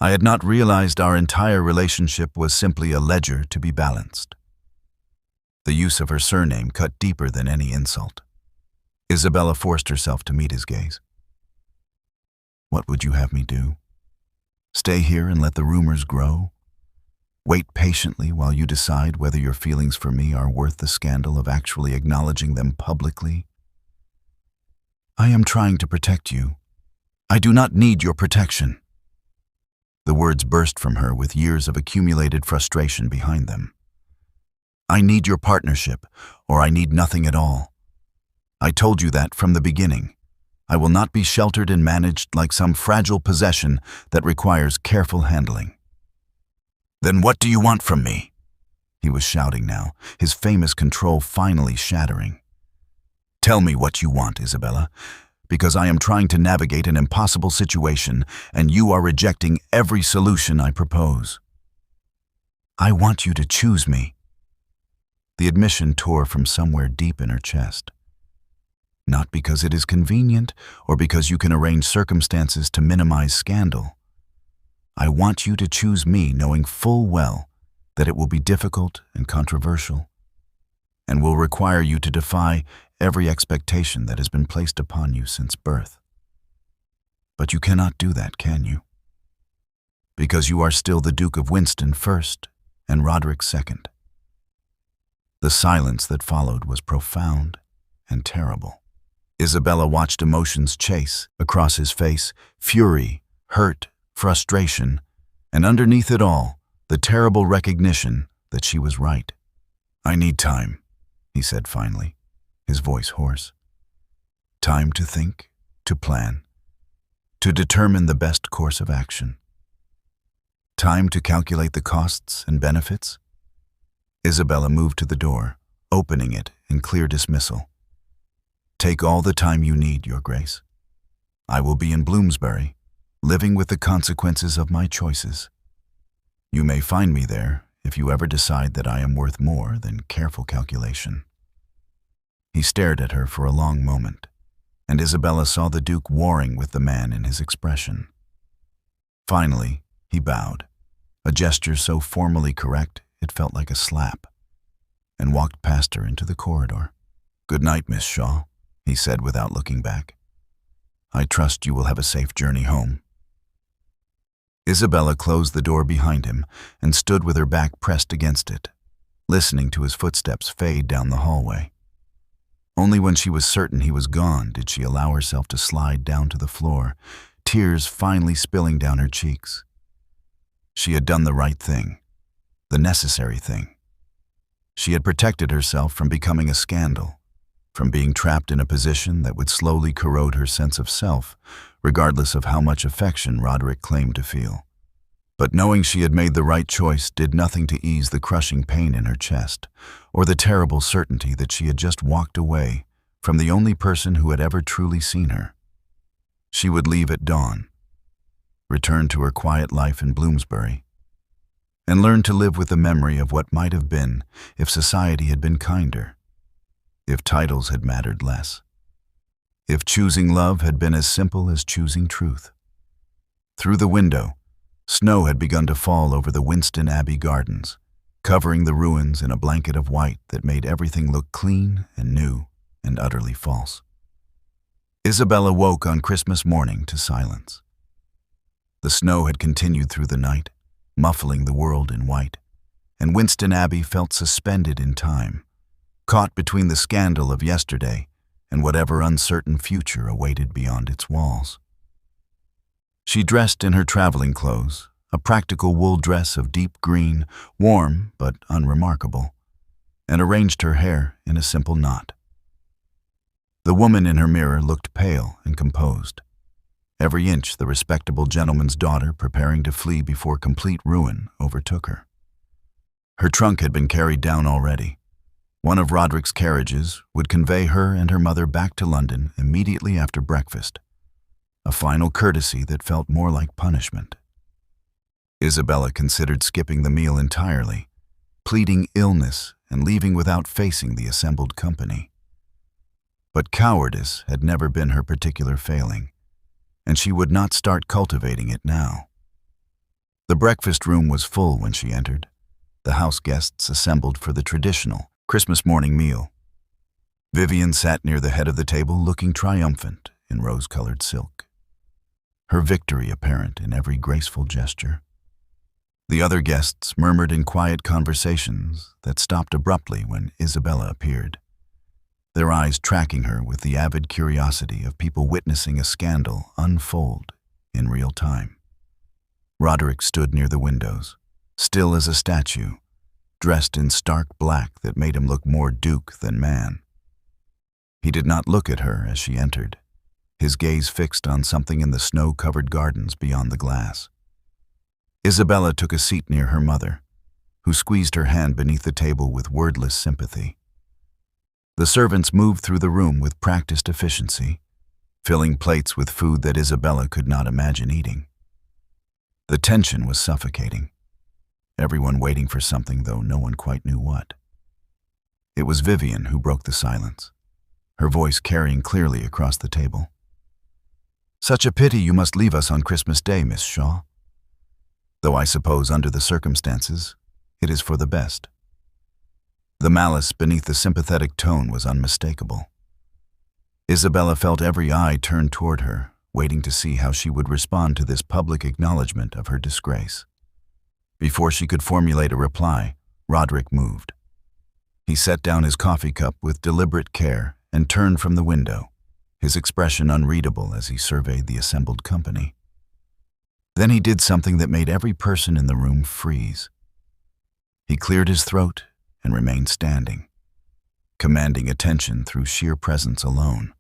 I had not realized our entire relationship was simply a ledger to be balanced." The use of her surname cut deeper than any insult. Isabella forced herself to meet his gaze. "What would you have me do? Stay here and let the rumors grow? Wait patiently while you decide whether your feelings for me are worth the scandal of actually acknowledging them publicly? I am trying to protect you. I do not need your protection." The words burst from her with years of accumulated frustration behind them. "I need your partnership, or I need nothing at all. I told you that from the beginning. I will not be sheltered and managed like some fragile possession that requires careful handling." "Then what do you want from me?" He was shouting now, his famous control finally shattering. "Tell me what you want, Isabella, because I am trying to navigate an impossible situation and you are rejecting every solution I propose." "I want you to choose me." The admission tore from somewhere deep in her chest. "Not because it is convenient or because you can arrange circumstances to minimize scandal. I want you to choose me knowing full well that it will be difficult and controversial, and will require you to defy every expectation that has been placed upon you since birth. But you cannot do that, can you? Because you are still the Duke of Winston first and Roderick second." The silence that followed was profound and terrible. Isabella watched emotions chase across his face, fury, hurt, frustration, and underneath it all, the terrible recognition that she was right. "I need time," he said finally, his voice hoarse. "Time to think, to plan, to determine the best course of action. Time to calculate the costs and benefits." Isabella moved to the door, opening it in clear dismissal. "Take all the time you need, Your Grace. I will be in Bloomsbury, living with the consequences of my choices. You may find me there if you ever decide that I am worth more than careful calculation." He stared at her for a long moment, and Isabella saw the Duke warring with the man in his expression. Finally, he bowed, a gesture so formally correct it felt like a slap, and walked past her into the corridor. "Good night, Miss Shaw," he said without looking back. "I trust you will have a safe journey home." Isabella closed the door behind him and stood with her back pressed against it, listening to his footsteps fade down the hallway. Only when she was certain he was gone did she allow herself to slide down to the floor, tears finally spilling down her cheeks. She had done the right thing, the necessary thing. She had protected herself from becoming a scandal, from being trapped in a position that would slowly corrode her sense of self, regardless of how much affection Roderick claimed to feel. But knowing she had made the right choice did nothing to ease the crushing pain in her chest, or the terrible certainty that she had just walked away from the only person who had ever truly seen her. She would leave at dawn, return to her quiet life in Bloomsbury, and learn to live with the memory of what might have been if society had been kinder, if titles had mattered less, if choosing love had been as simple as choosing truth. Through the window, snow had begun to fall over the Winston Abbey gardens, covering the ruins in a blanket of white that made everything look clean and new and utterly false. Isabella woke on Christmas morning to silence. The snow had continued through the night, muffling the world in white, and Winston Abbey felt suspended in time, caught between the scandal of yesterday and whatever uncertain future awaited beyond its walls. She dressed in her traveling clothes, a practical wool dress of deep green, warm but unremarkable, and arranged her hair in a simple knot. The woman in her mirror looked pale and composed. Every inch the respectable gentleman's daughter, preparing to flee before complete ruin, overtook her. Her trunk had been carried down already. One of Roderick's carriages would convey her and her mother back to London immediately after breakfast, a final courtesy that felt more like punishment. Isabella considered skipping the meal entirely, pleading illness and leaving without facing the assembled company. But cowardice had never been her particular failing, and she would not start cultivating it now. The breakfast room was full when she entered, the house guests assembled for the traditional Christmas morning meal. Vivian sat near the head of the table, looking triumphant in rose-colored silk, her victory apparent in every graceful gesture. The other guests murmured in quiet conversations that stopped abruptly when Isabella appeared, their eyes tracking her with the avid curiosity of people witnessing a scandal unfold in real time. Roderick stood near the windows, still as a statue, dressed in stark black that made him look more duke than man. He did not look at her as she entered, his gaze fixed on something in the snow-covered gardens beyond the glass. Isabella took a seat near her mother, who squeezed her hand beneath the table with wordless sympathy. The servants moved through the room with practiced efficiency, filling plates with food that Isabella could not imagine eating. The tension was suffocating, everyone waiting for something, though no one quite knew what. It was Vivian who broke the silence, her voice carrying clearly across the table. "Such a pity you must leave us on Christmas Day, Miss Shaw. Though I suppose under the circumstances, it is for the best." The malice beneath the sympathetic tone was unmistakable. Isabella felt every eye turned toward her, waiting to see how she would respond to this public acknowledgement of her disgrace. Before she could formulate a reply, Roderick moved. He set down his coffee cup with deliberate care and turned from the window, his expression unreadable as he surveyed the assembled company. Then he did something that made every person in the room freeze. He cleared his throat and remained standing, commanding attention through sheer presence alone.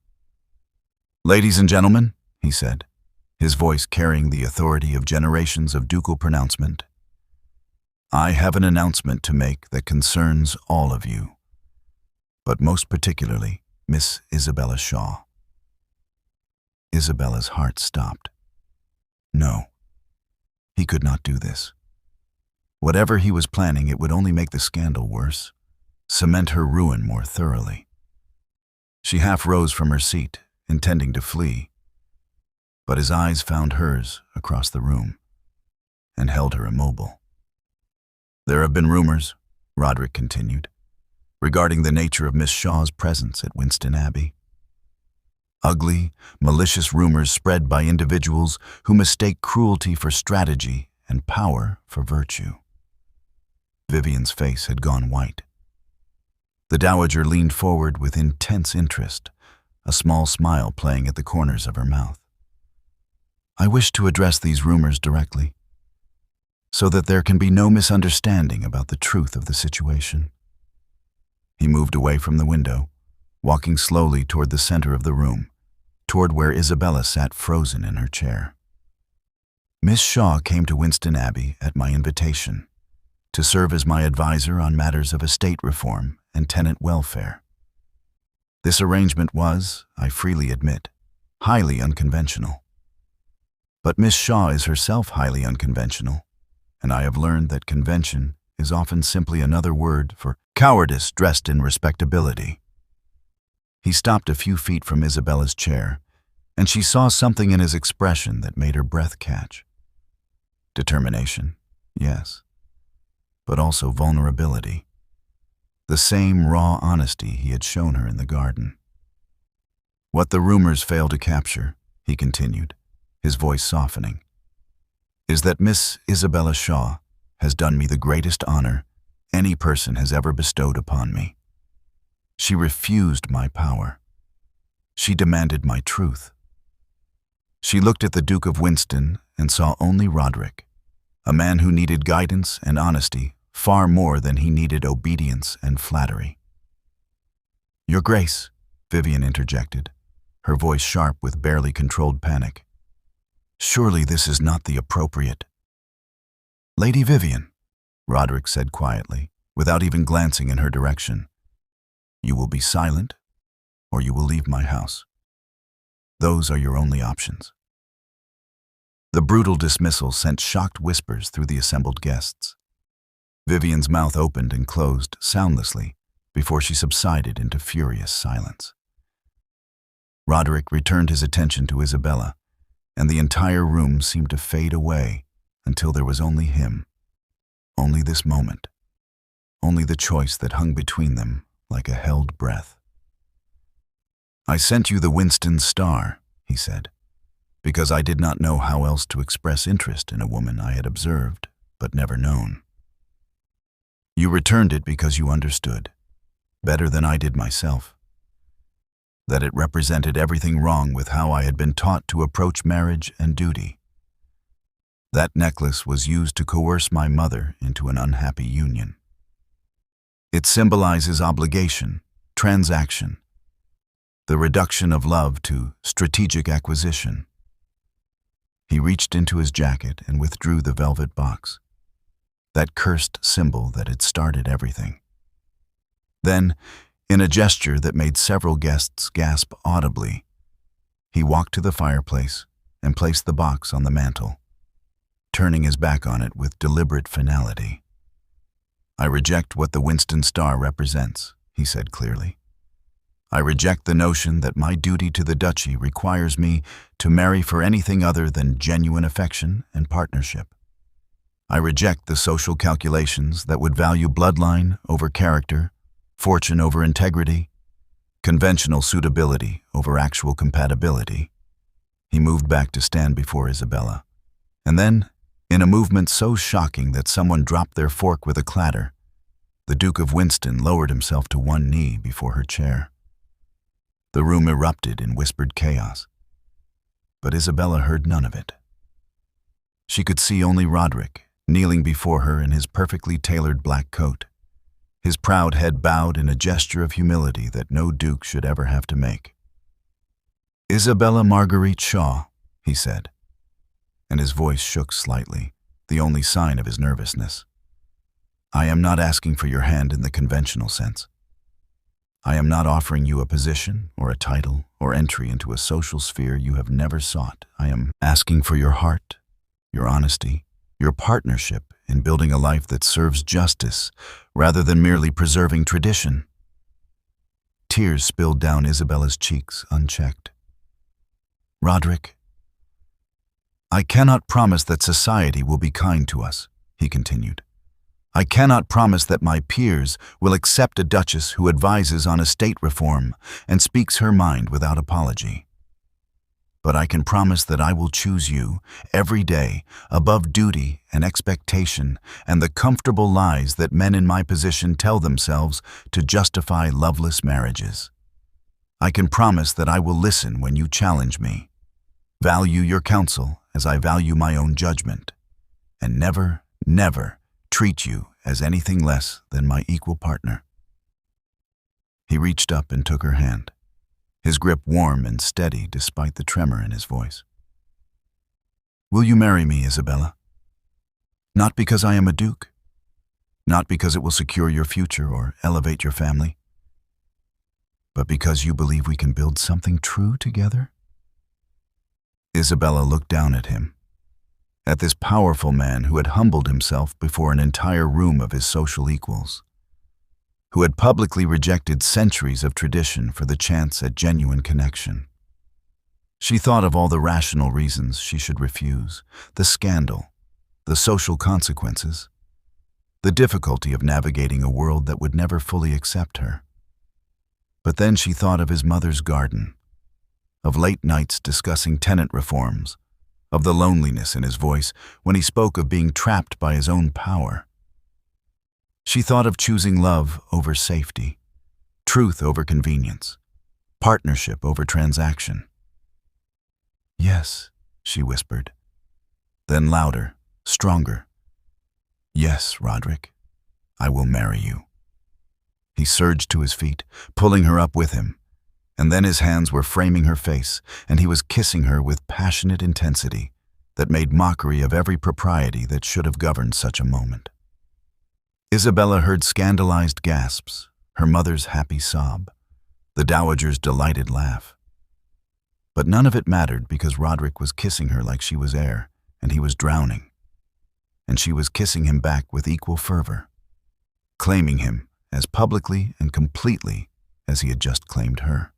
"Ladies and gentlemen," he said, his voice carrying the authority of generations of ducal pronouncement, "I have an announcement to make that concerns all of you, but most particularly Miss Isabella Shaw." Isabella's heart stopped. No, he could not do this. Whatever he was planning, it would only make the scandal worse, cement her ruin more thoroughly. She half rose from her seat, intending to flee, but his eyes found hers across the room and held her immobile. "There have been rumors," Roderick continued, "regarding the nature of Miss Shaw's presence at Winston Abbey. Ugly, malicious rumors spread by individuals who mistake cruelty for strategy and power for virtue." Vivian's face had gone white. The dowager leaned forward with intense interest, a small smile playing at the corners of her mouth. "I wish to address these rumors directly, so that there can be no misunderstanding about the truth of the situation." He moved away from the window, walking slowly toward the center of the room, toward where Isabella sat frozen in her chair. "Miss Shaw came to Winston Abbey at my invitation, to serve as my advisor on matters of estate reform and tenant welfare. This arrangement was, I freely admit, highly unconventional. But Miss Shaw is herself highly unconventional, and I have learned that convention is often simply another word for cowardice dressed in respectability." He stopped a few feet from Isabella's chair, and she saw something in his expression that made her breath catch. Determination, yes, but also vulnerability. The same raw honesty he had shown her in the garden. "What the rumors fail to capture," he continued, his voice softening, "is that Miss Isabella Shaw has done me the greatest honor any person has ever bestowed upon me. She refused my power. She demanded my truth. She looked at the Duke of Winston and saw only Roderick, a man who needed guidance and honesty far more than he needed obedience and flattery." "Your Grace," Vivian interjected, her voice sharp with barely controlled panic, Surely this is not the appropriate. Lady Vivian, Roderick said quietly, without even glancing in her direction. You will be silent, or you will leave my house. Those are your only options. The brutal dismissal sent shocked whispers through the assembled guests. Vivian's mouth opened and closed soundlessly before she subsided into furious silence. Roderick returned his attention to Isabella, and the entire room seemed to fade away until there was only him, only this moment, only the choice that hung between them like a held breath. I sent you the Winston Star, he said, because I did not know how else to express interest in a woman I had observed but never known. You returned it because you understood, better than I did myself, that it represented everything wrong with how I had been taught to approach marriage and duty. That necklace was used to coerce my mother into an unhappy union. It symbolizes obligation, transaction, the reduction of love to strategic acquisition. He reached into his jacket and withdrew the velvet box, that cursed symbol that had started everything. Then, in a gesture that made several guests gasp audibly, he walked to the fireplace and placed the box on the mantel, turning his back on it with deliberate finality. I reject what the Winston Star represents, he said clearly. I reject the notion that my duty to the duchy requires me to marry for anything other than genuine affection and partnership. I reject the social calculations that would value bloodline over character, fortune over integrity, conventional suitability over actual compatibility. He moved back to stand before Isabella, and then, in a movement so shocking that someone dropped their fork with a clatter, the Duke of Winston lowered himself to one knee before her chair. The room erupted in whispered chaos, but Isabella heard none of it. She could see only Roderick, kneeling before her in his perfectly tailored black coat, his proud head bowed in a gesture of humility that no duke should ever have to make. Isabella Marguerite Shaw, he said, and his voice shook slightly, the only sign of his nervousness. I am not asking for your hand in the conventional sense. I am not offering you a position or a title or entry into a social sphere you have never sought. I am asking for your heart, your honesty, your partnership in building a life that serves justice rather than merely preserving tradition. Tears spilled down Isabella's cheeks unchecked. Roderick, I cannot promise that society will be kind to us, he continued. I cannot promise that my peers will accept a duchess who advises on estate reform and speaks her mind without apology. But I can promise that I will choose you every day above duty and expectation and the comfortable lies that men in my position tell themselves to justify loveless marriages. I can promise that I will listen when you challenge me, value your counsel as I value my own judgment, and never, never treat you as anything less than my equal partner. He reached up and took her hand, his grip warm and steady despite the tremor in his voice. Will you marry me, Isabella? Not because I am a duke, not because it will secure your future or elevate your family, but because you believe we can build something true together? Isabella looked down at him, at this powerful man who had humbled himself before an entire room of his social equals, who had publicly rejected centuries of tradition for the chance at genuine connection. She thought of all the rational reasons she should refuse, the scandal, the social consequences, the difficulty of navigating a world that would never fully accept her. But then she thought of his mother's garden, of late nights discussing tenant reforms, of the loneliness in his voice when he spoke of being trapped by his own power. She thought of choosing love over safety, truth over convenience, partnership over transaction. Yes, she whispered. Then louder, stronger. Yes, Roderick, I will marry you. He surged to his feet, pulling her up with him, and then his hands were framing her face, and he was kissing her with passionate intensity, that made mockery of every propriety that should have governed such a moment. Isabella heard scandalized gasps, her mother's happy sob, the dowager's delighted laugh. But none of it mattered because Roderick was kissing her like she was air, and he was drowning. And she was kissing him back with equal fervor, claiming him as publicly and completely as he had just claimed her.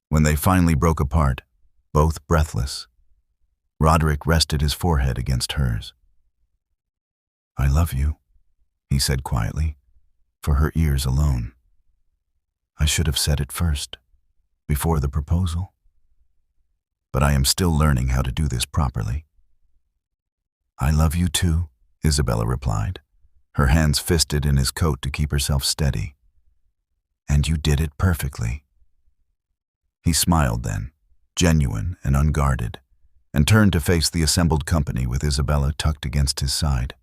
When they finally broke apart, both breathless, Roderick rested his forehead against hers. "I love you," he said quietly, for her ears alone. "I should have said it first, before the proposal. But I am still learning how to do this properly." "I love you too," Isabella replied, her hands fisted in his coat to keep herself steady. "And you did it perfectly." He smiled then, genuine and unguarded, and turned to face the assembled company with Isabella tucked against his side,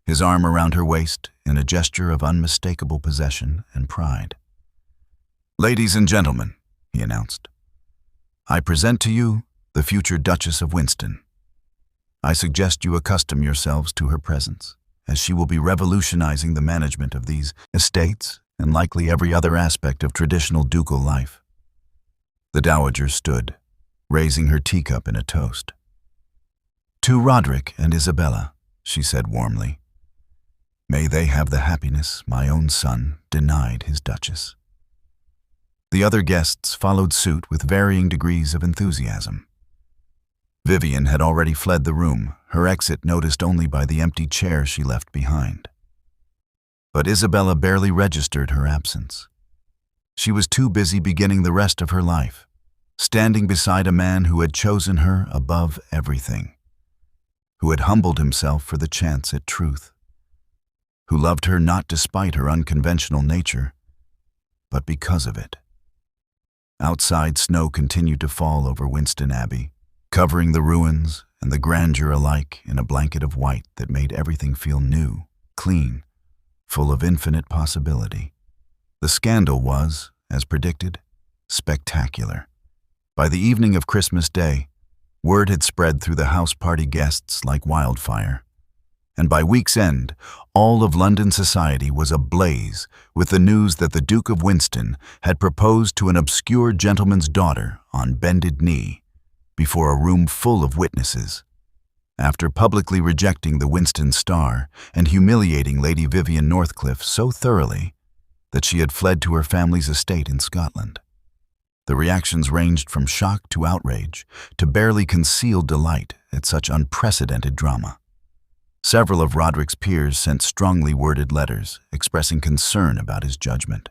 his arm around her waist in a gesture of unmistakable possession and pride. "Ladies and gentlemen," he announced, "I present to you the future Duchess of Winston. I suggest you accustom yourselves to her presence, as she will be revolutionizing the management of these estates and likely every other aspect of traditional ducal life." The dowager stood, raising her teacup in a toast. "To Roderick and Isabella," she said warmly. "May they have the happiness my own son denied his duchess." The other guests followed suit with varying degrees of enthusiasm. Vivian had already fled the room, her exit noticed only by the empty chair she left behind. But Isabella barely registered her absence. She was too busy beginning the rest of her life, standing beside a man who had chosen her above everything, who had humbled himself for the chance at truth, who loved her not despite her unconventional nature, but because of it. Outside, snow continued to fall over Winston Abbey, covering the ruins and the grandeur alike in a blanket of white that made everything feel new, clean, full of infinite possibility. The scandal was, as predicted, spectacular. By the evening of Christmas Day, word had spread through the house party guests like wildfire. And by week's end, all of London society was ablaze with the news that the Duke of Winston had proposed to an obscure gentleman's daughter on bended knee before a room full of witnesses, after publicly rejecting the Winston Star and humiliating Lady Vivian Northcliffe so thoroughly that she had fled to her family's estate in Scotland. The reactions ranged from shock to outrage to barely concealed delight at such unprecedented drama. Several of Roderick's peers sent strongly worded letters expressing concern about his judgment.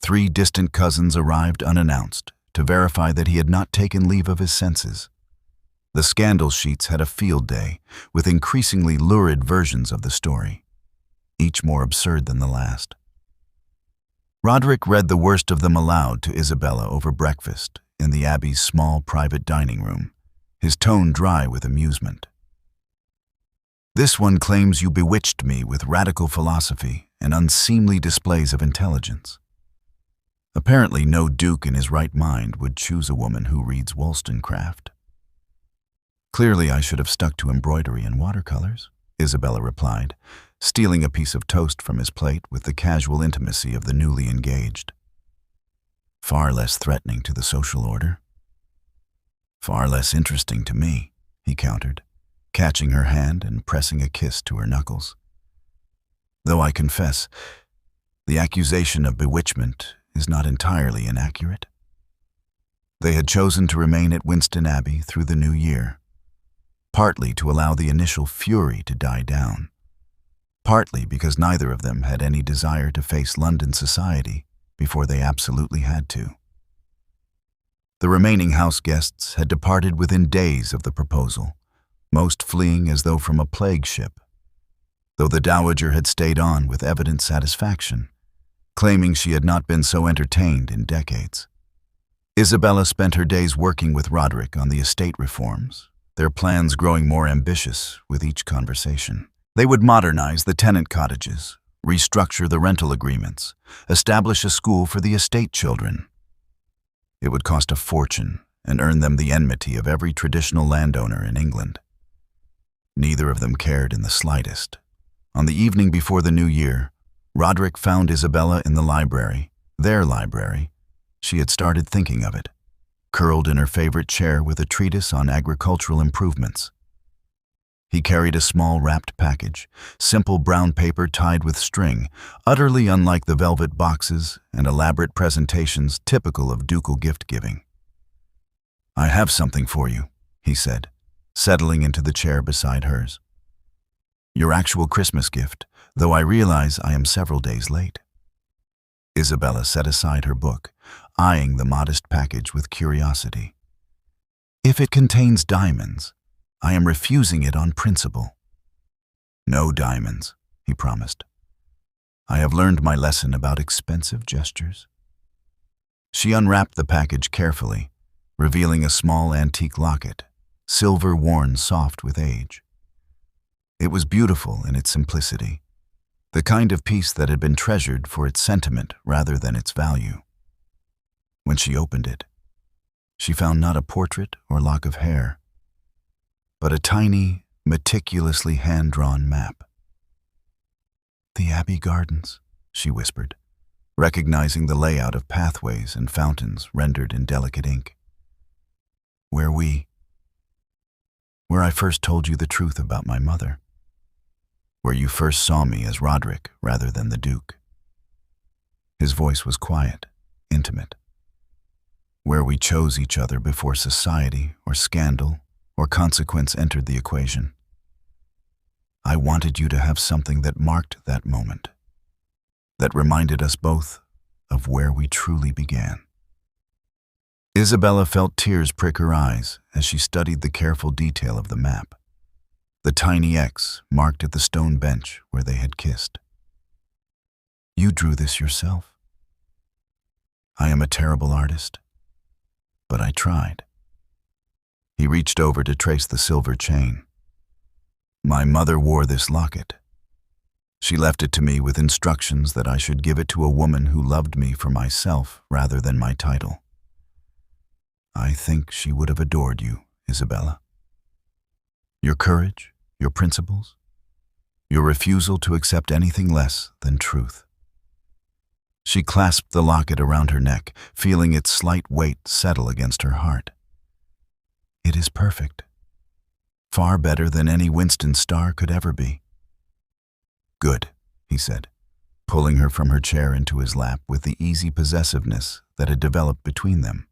3 distant cousins arrived unannounced to verify that he had not taken leave of his senses. The scandal sheets had a field day with increasingly lurid versions of the story, each more absurd than the last. Roderick read the worst of them aloud to Isabella over breakfast in the Abbey's small private dining room, his tone dry with amusement. "This one claims you bewitched me with radical philosophy and unseemly displays of intelligence. Apparently no duke in his right mind would choose a woman who reads Wollstonecraft." "Clearly I should have stuck to embroidery and watercolors," Isabella replied, stealing a piece of toast from his plate with the casual intimacy of the newly engaged. "Far less threatening to the social order." "Far less interesting to me," he countered, catching her hand and pressing a kiss to her knuckles. "Though I confess, the accusation of bewitchment is not entirely inaccurate." They had chosen to remain at Winston Abbey through the new year, partly to allow the initial fury to die down, partly because neither of them had any desire to face London society before they absolutely had to. The remaining house guests had departed within days of the proposal, most fleeing as though from a plague ship, though the dowager had stayed on with evident satisfaction, claiming she had not been so entertained in decades. Isabella spent her days working with Roderick on the estate reforms, their plans growing more ambitious with each conversation. They would modernize the tenant cottages, restructure the rental agreements, establish a school for the estate children. It would cost a fortune, and earn them the enmity of every traditional landowner in England. Neither of them cared in the slightest. On the evening before the new year, Roderick found Isabella in the library, their library. She had started thinking of it, curled in her favorite chair with a treatise on agricultural improvements. He carried a small wrapped package, simple brown paper tied with string, utterly unlike the velvet boxes and elaborate presentations typical of ducal gift-giving. "I have something for you," he said, settling into the chair beside hers. "Your actual Christmas gift, though I realize I am several days late." Isabella set aside her book, eyeing the modest package with curiosity. "If it contains diamonds, I am refusing it on principle." "No diamonds," he promised. "I have learned my lesson about expensive gestures." She unwrapped the package carefully, revealing a small antique locket, silver worn soft with age. It was beautiful in its simplicity, the kind of piece that had been treasured for its sentiment rather than its value. When she opened it, she found not a portrait or lock of hair, but a tiny, meticulously hand-drawn map. "The Abbey Gardens," she whispered, recognizing the layout of pathways and fountains rendered in delicate ink. Where I first told you the truth about my mother. Where you first saw me as Roderick rather than the Duke." His voice was quiet, intimate. "Where we chose each other before society or scandal or consequence entered the equation. I wanted you to have something that marked that moment, that reminded us both of where we truly began." Isabella felt tears prick her eyes as she studied the careful detail of the map, the tiny X marked at the stone bench where they had kissed. "You drew this yourself." "I am a terrible artist, but I tried." He reached over to trace the silver chain. "My mother wore this locket. She left it to me with instructions that I should give it to a woman who loved me for myself rather than my title. I think she would have adored you, Isabella. Your courage, your principles, your refusal to accept anything less than truth." She clasped the locket around her neck, feeling its slight weight settle against her heart. "It is perfect. Far better than any Winston Star could ever be." "Good," he said, pulling her from her chair into his lap with the easy possessiveness that had developed between them.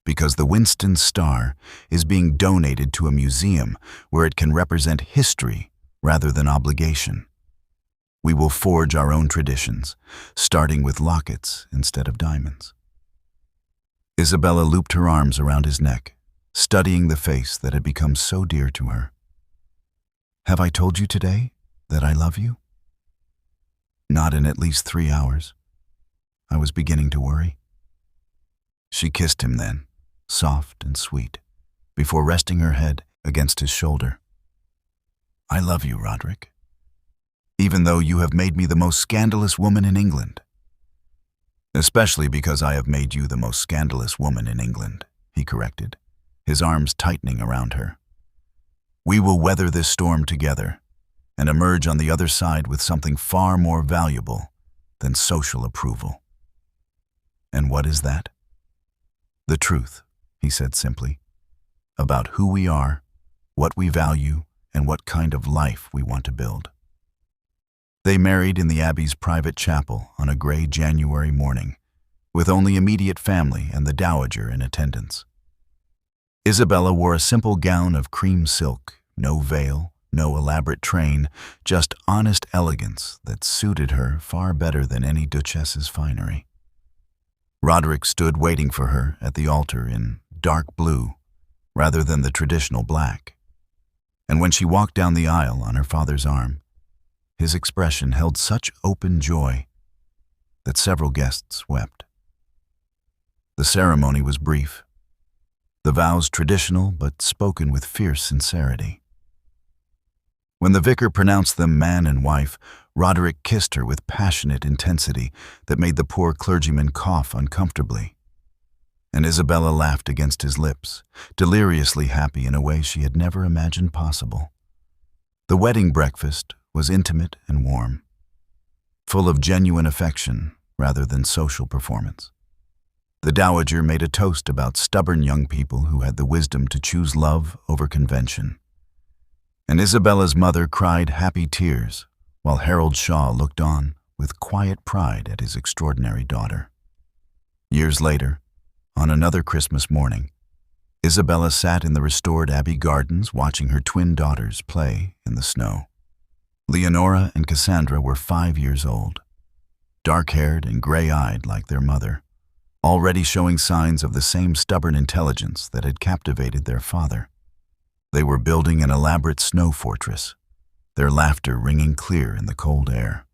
"Because the Winston Star is being donated to a museum where it can represent history rather than obligation. We will forge our own traditions, starting with lockets instead of diamonds." Isabella looped her arms around his neck, studying the face that had become so dear to her. "Have I told you today that I love you?" "Not in at least 3 hours. I was beginning to worry." She kissed him then, soft and sweet, before resting her head against his shoulder. "I love you, Roderick, even though you have made me the most scandalous woman in England." "Especially because I have made you the most scandalous woman in England," he corrected, his arms tightening around her. "We will weather this storm together and emerge on the other side with something far more valuable than social approval." "And what is that?" "The truth," he said simply, "about who we are, what we value, and what kind of life we want to build." They married in the Abbey's private chapel on a gray January morning, with only immediate family and the dowager in attendance. Isabella wore a simple gown of cream silk, no veil, no elaborate train, just honest elegance that suited her far better than any duchess's finery. Roderick stood waiting for her at the altar in dark blue rather than the traditional black, and when she walked down the aisle on her father's arm, his expression held such open joy that several guests wept. The ceremony was brief, the vows traditional but spoken with fierce sincerity. When the vicar pronounced them man and wife, Roderick kissed her with passionate intensity that made the poor clergyman cough uncomfortably. And Isabella laughed against his lips, deliriously happy in a way she had never imagined possible. The wedding breakfast was intimate and warm, full of genuine affection rather than social performance. The dowager made a toast about stubborn young people who had the wisdom to choose love over convention. And Isabella's mother cried happy tears, while Harold Shaw looked on with quiet pride at his extraordinary daughter. Years later, on another Christmas morning, Isabella sat in the restored Abbey gardens watching her twin daughters play in the snow. Leonora and Cassandra were 5 years old, dark-haired and gray-eyed like their mother, already showing signs of the same stubborn intelligence that had captivated their father. They were building an elaborate snow fortress, their laughter ringing clear in the cold air.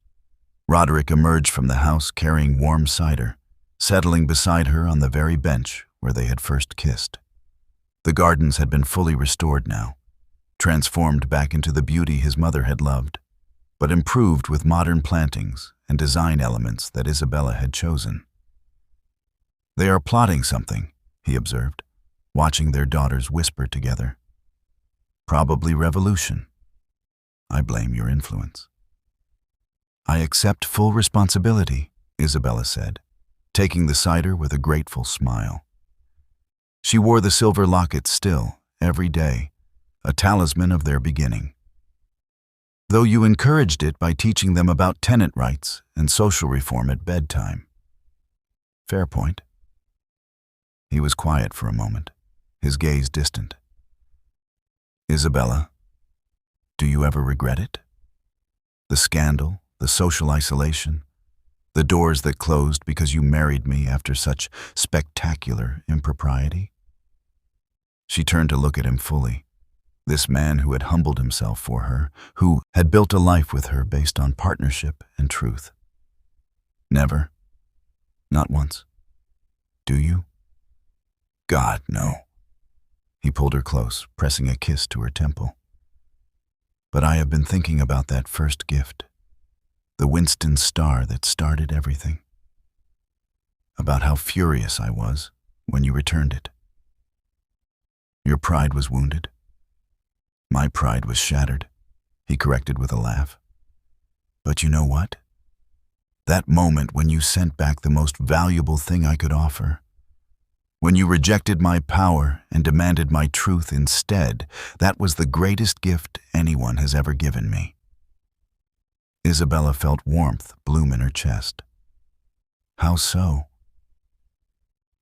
Roderick emerged from the house carrying warm cider, settling beside her on the very bench where they had first kissed. The gardens had been fully restored now, transformed back into the beauty his mother had loved, but improved with modern plantings and design elements that Isabella had chosen. "They are plotting something," he observed, watching their daughters whisper together. "Probably revolution. I blame your influence." "I accept full responsibility," Isabella said, taking the cider with a grateful smile. She wore the silver locket still, every day, a talisman of their beginning. "Though you encouraged it by teaching them about tenant rights and social reform at bedtime." "Fair point." He was quiet for a moment, his gaze distant. "Isabella, do you ever regret it? The scandal, the social isolation, the doors that closed because you married me after such spectacular impropriety?" She turned to look at him fully, this man who had humbled himself for her, who had built a life with her based on partnership and truth. "Never. Not once. Do you?" "God, no." He pulled her close, pressing a kiss to her temple. "But I have been thinking about that first gift, the Winston Star that started everything. About how furious I was when you returned it. Your pride was wounded. My pride was shattered," he corrected with a laugh. "But you know what? That moment when you sent back the most valuable thing I could offer, when you rejected my power and demanded my truth instead, that was the greatest gift anyone has ever given me." Isabella felt warmth bloom in her chest. "How so?"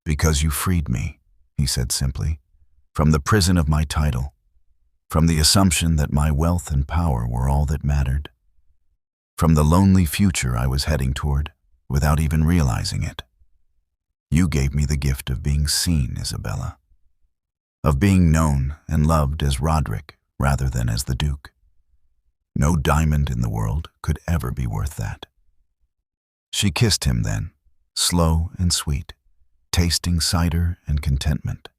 "Because you freed me," he said simply, "from the prison of my title, from the assumption that my wealth and power were all that mattered, from the lonely future I was heading toward without even realizing it. You gave me the gift of being seen, Isabella, of being known and loved as Roderick rather than as the Duke. No diamond in the world could ever be worth that." She kissed him then, slow and sweet, tasting cider and contentment.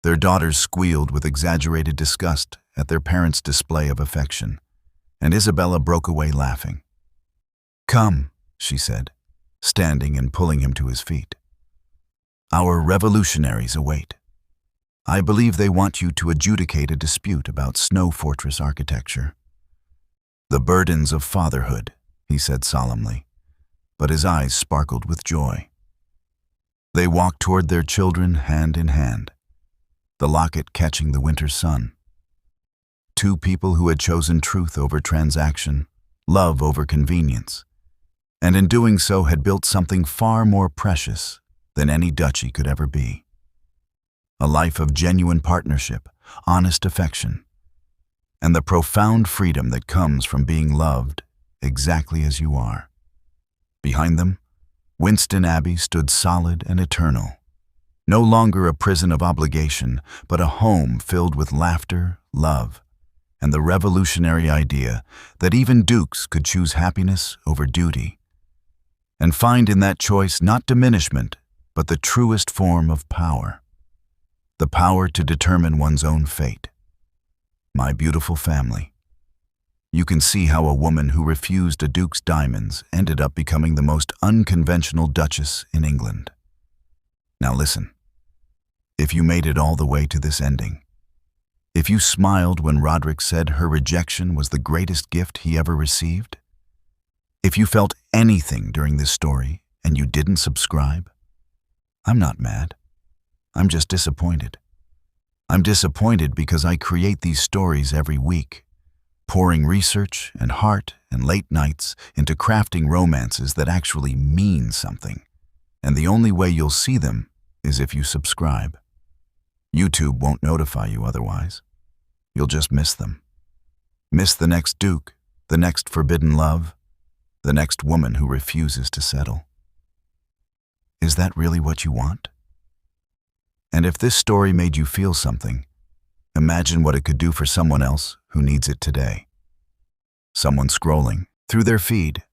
Their daughters squealed with exaggerated disgust at their parents' display of affection, and Isabella broke away laughing. "Come," she said, standing and pulling him to his feet. "Our revolutionaries await. I believe they want you to adjudicate a dispute about snow fortress architecture." "The burdens of fatherhood," he said solemnly, but his eyes sparkled with joy. They walked toward their children hand in hand, the locket catching the winter sun. Two people who had chosen truth over transaction, love over convenience, and in doing so had built something far more precious than any duchy could ever be. A life of genuine partnership, honest affection, and the profound freedom that comes from being loved exactly as you are. Behind them, Winston Abbey stood solid and eternal, no longer a prison of obligation, but a home filled with laughter, love, and the revolutionary idea that even dukes could choose happiness over duty, and find in that choice not diminishment, but the truest form of power, the power to determine one's own fate. My beautiful family, you can see how a woman who refused a duke's diamonds ended up becoming the most unconventional duchess in England. Now listen, if you made it all the way to this ending, if you smiled when Roderick said her rejection was the greatest gift he ever received, if you felt anything during this story and you didn't subscribe, I'm not mad. I'm just disappointed. I'm disappointed because I create these stories every week, pouring research and heart and late nights into crafting romances that actually mean something. And the only way you'll see them is if you subscribe. YouTube won't notify you otherwise. You'll just miss them. Miss the next Duke, the next forbidden love, the next woman who refuses to settle. Is that really what you want? And if this story made you feel something, imagine what it could do for someone else who needs it today. Someone scrolling through their feed,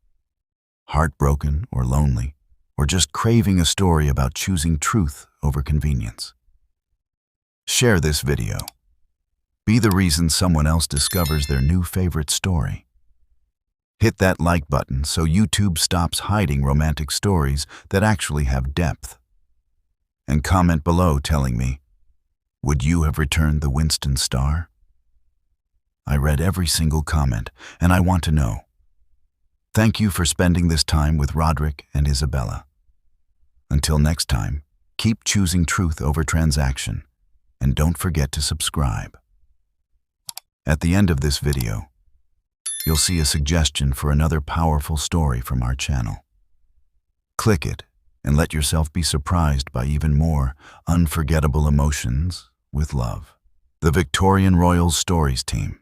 heartbroken or lonely, or just craving a story about choosing truth over convenience. Share this video. Be the reason someone else discovers their new favorite story. Hit that like button so YouTube stops hiding romantic stories that actually have depth. And comment below telling me, would you have returned the Winston Star? I read every single comment, and I want to know. Thank you for spending this time with Roderick and Isabella. Until next time, keep choosing truth over transaction, and don't forget to subscribe. At the end of this video, you'll see a suggestion for another powerful story from our channel. Click it and let yourself be surprised by even more unforgettable emotions with love. The Victorian Royal Stories team.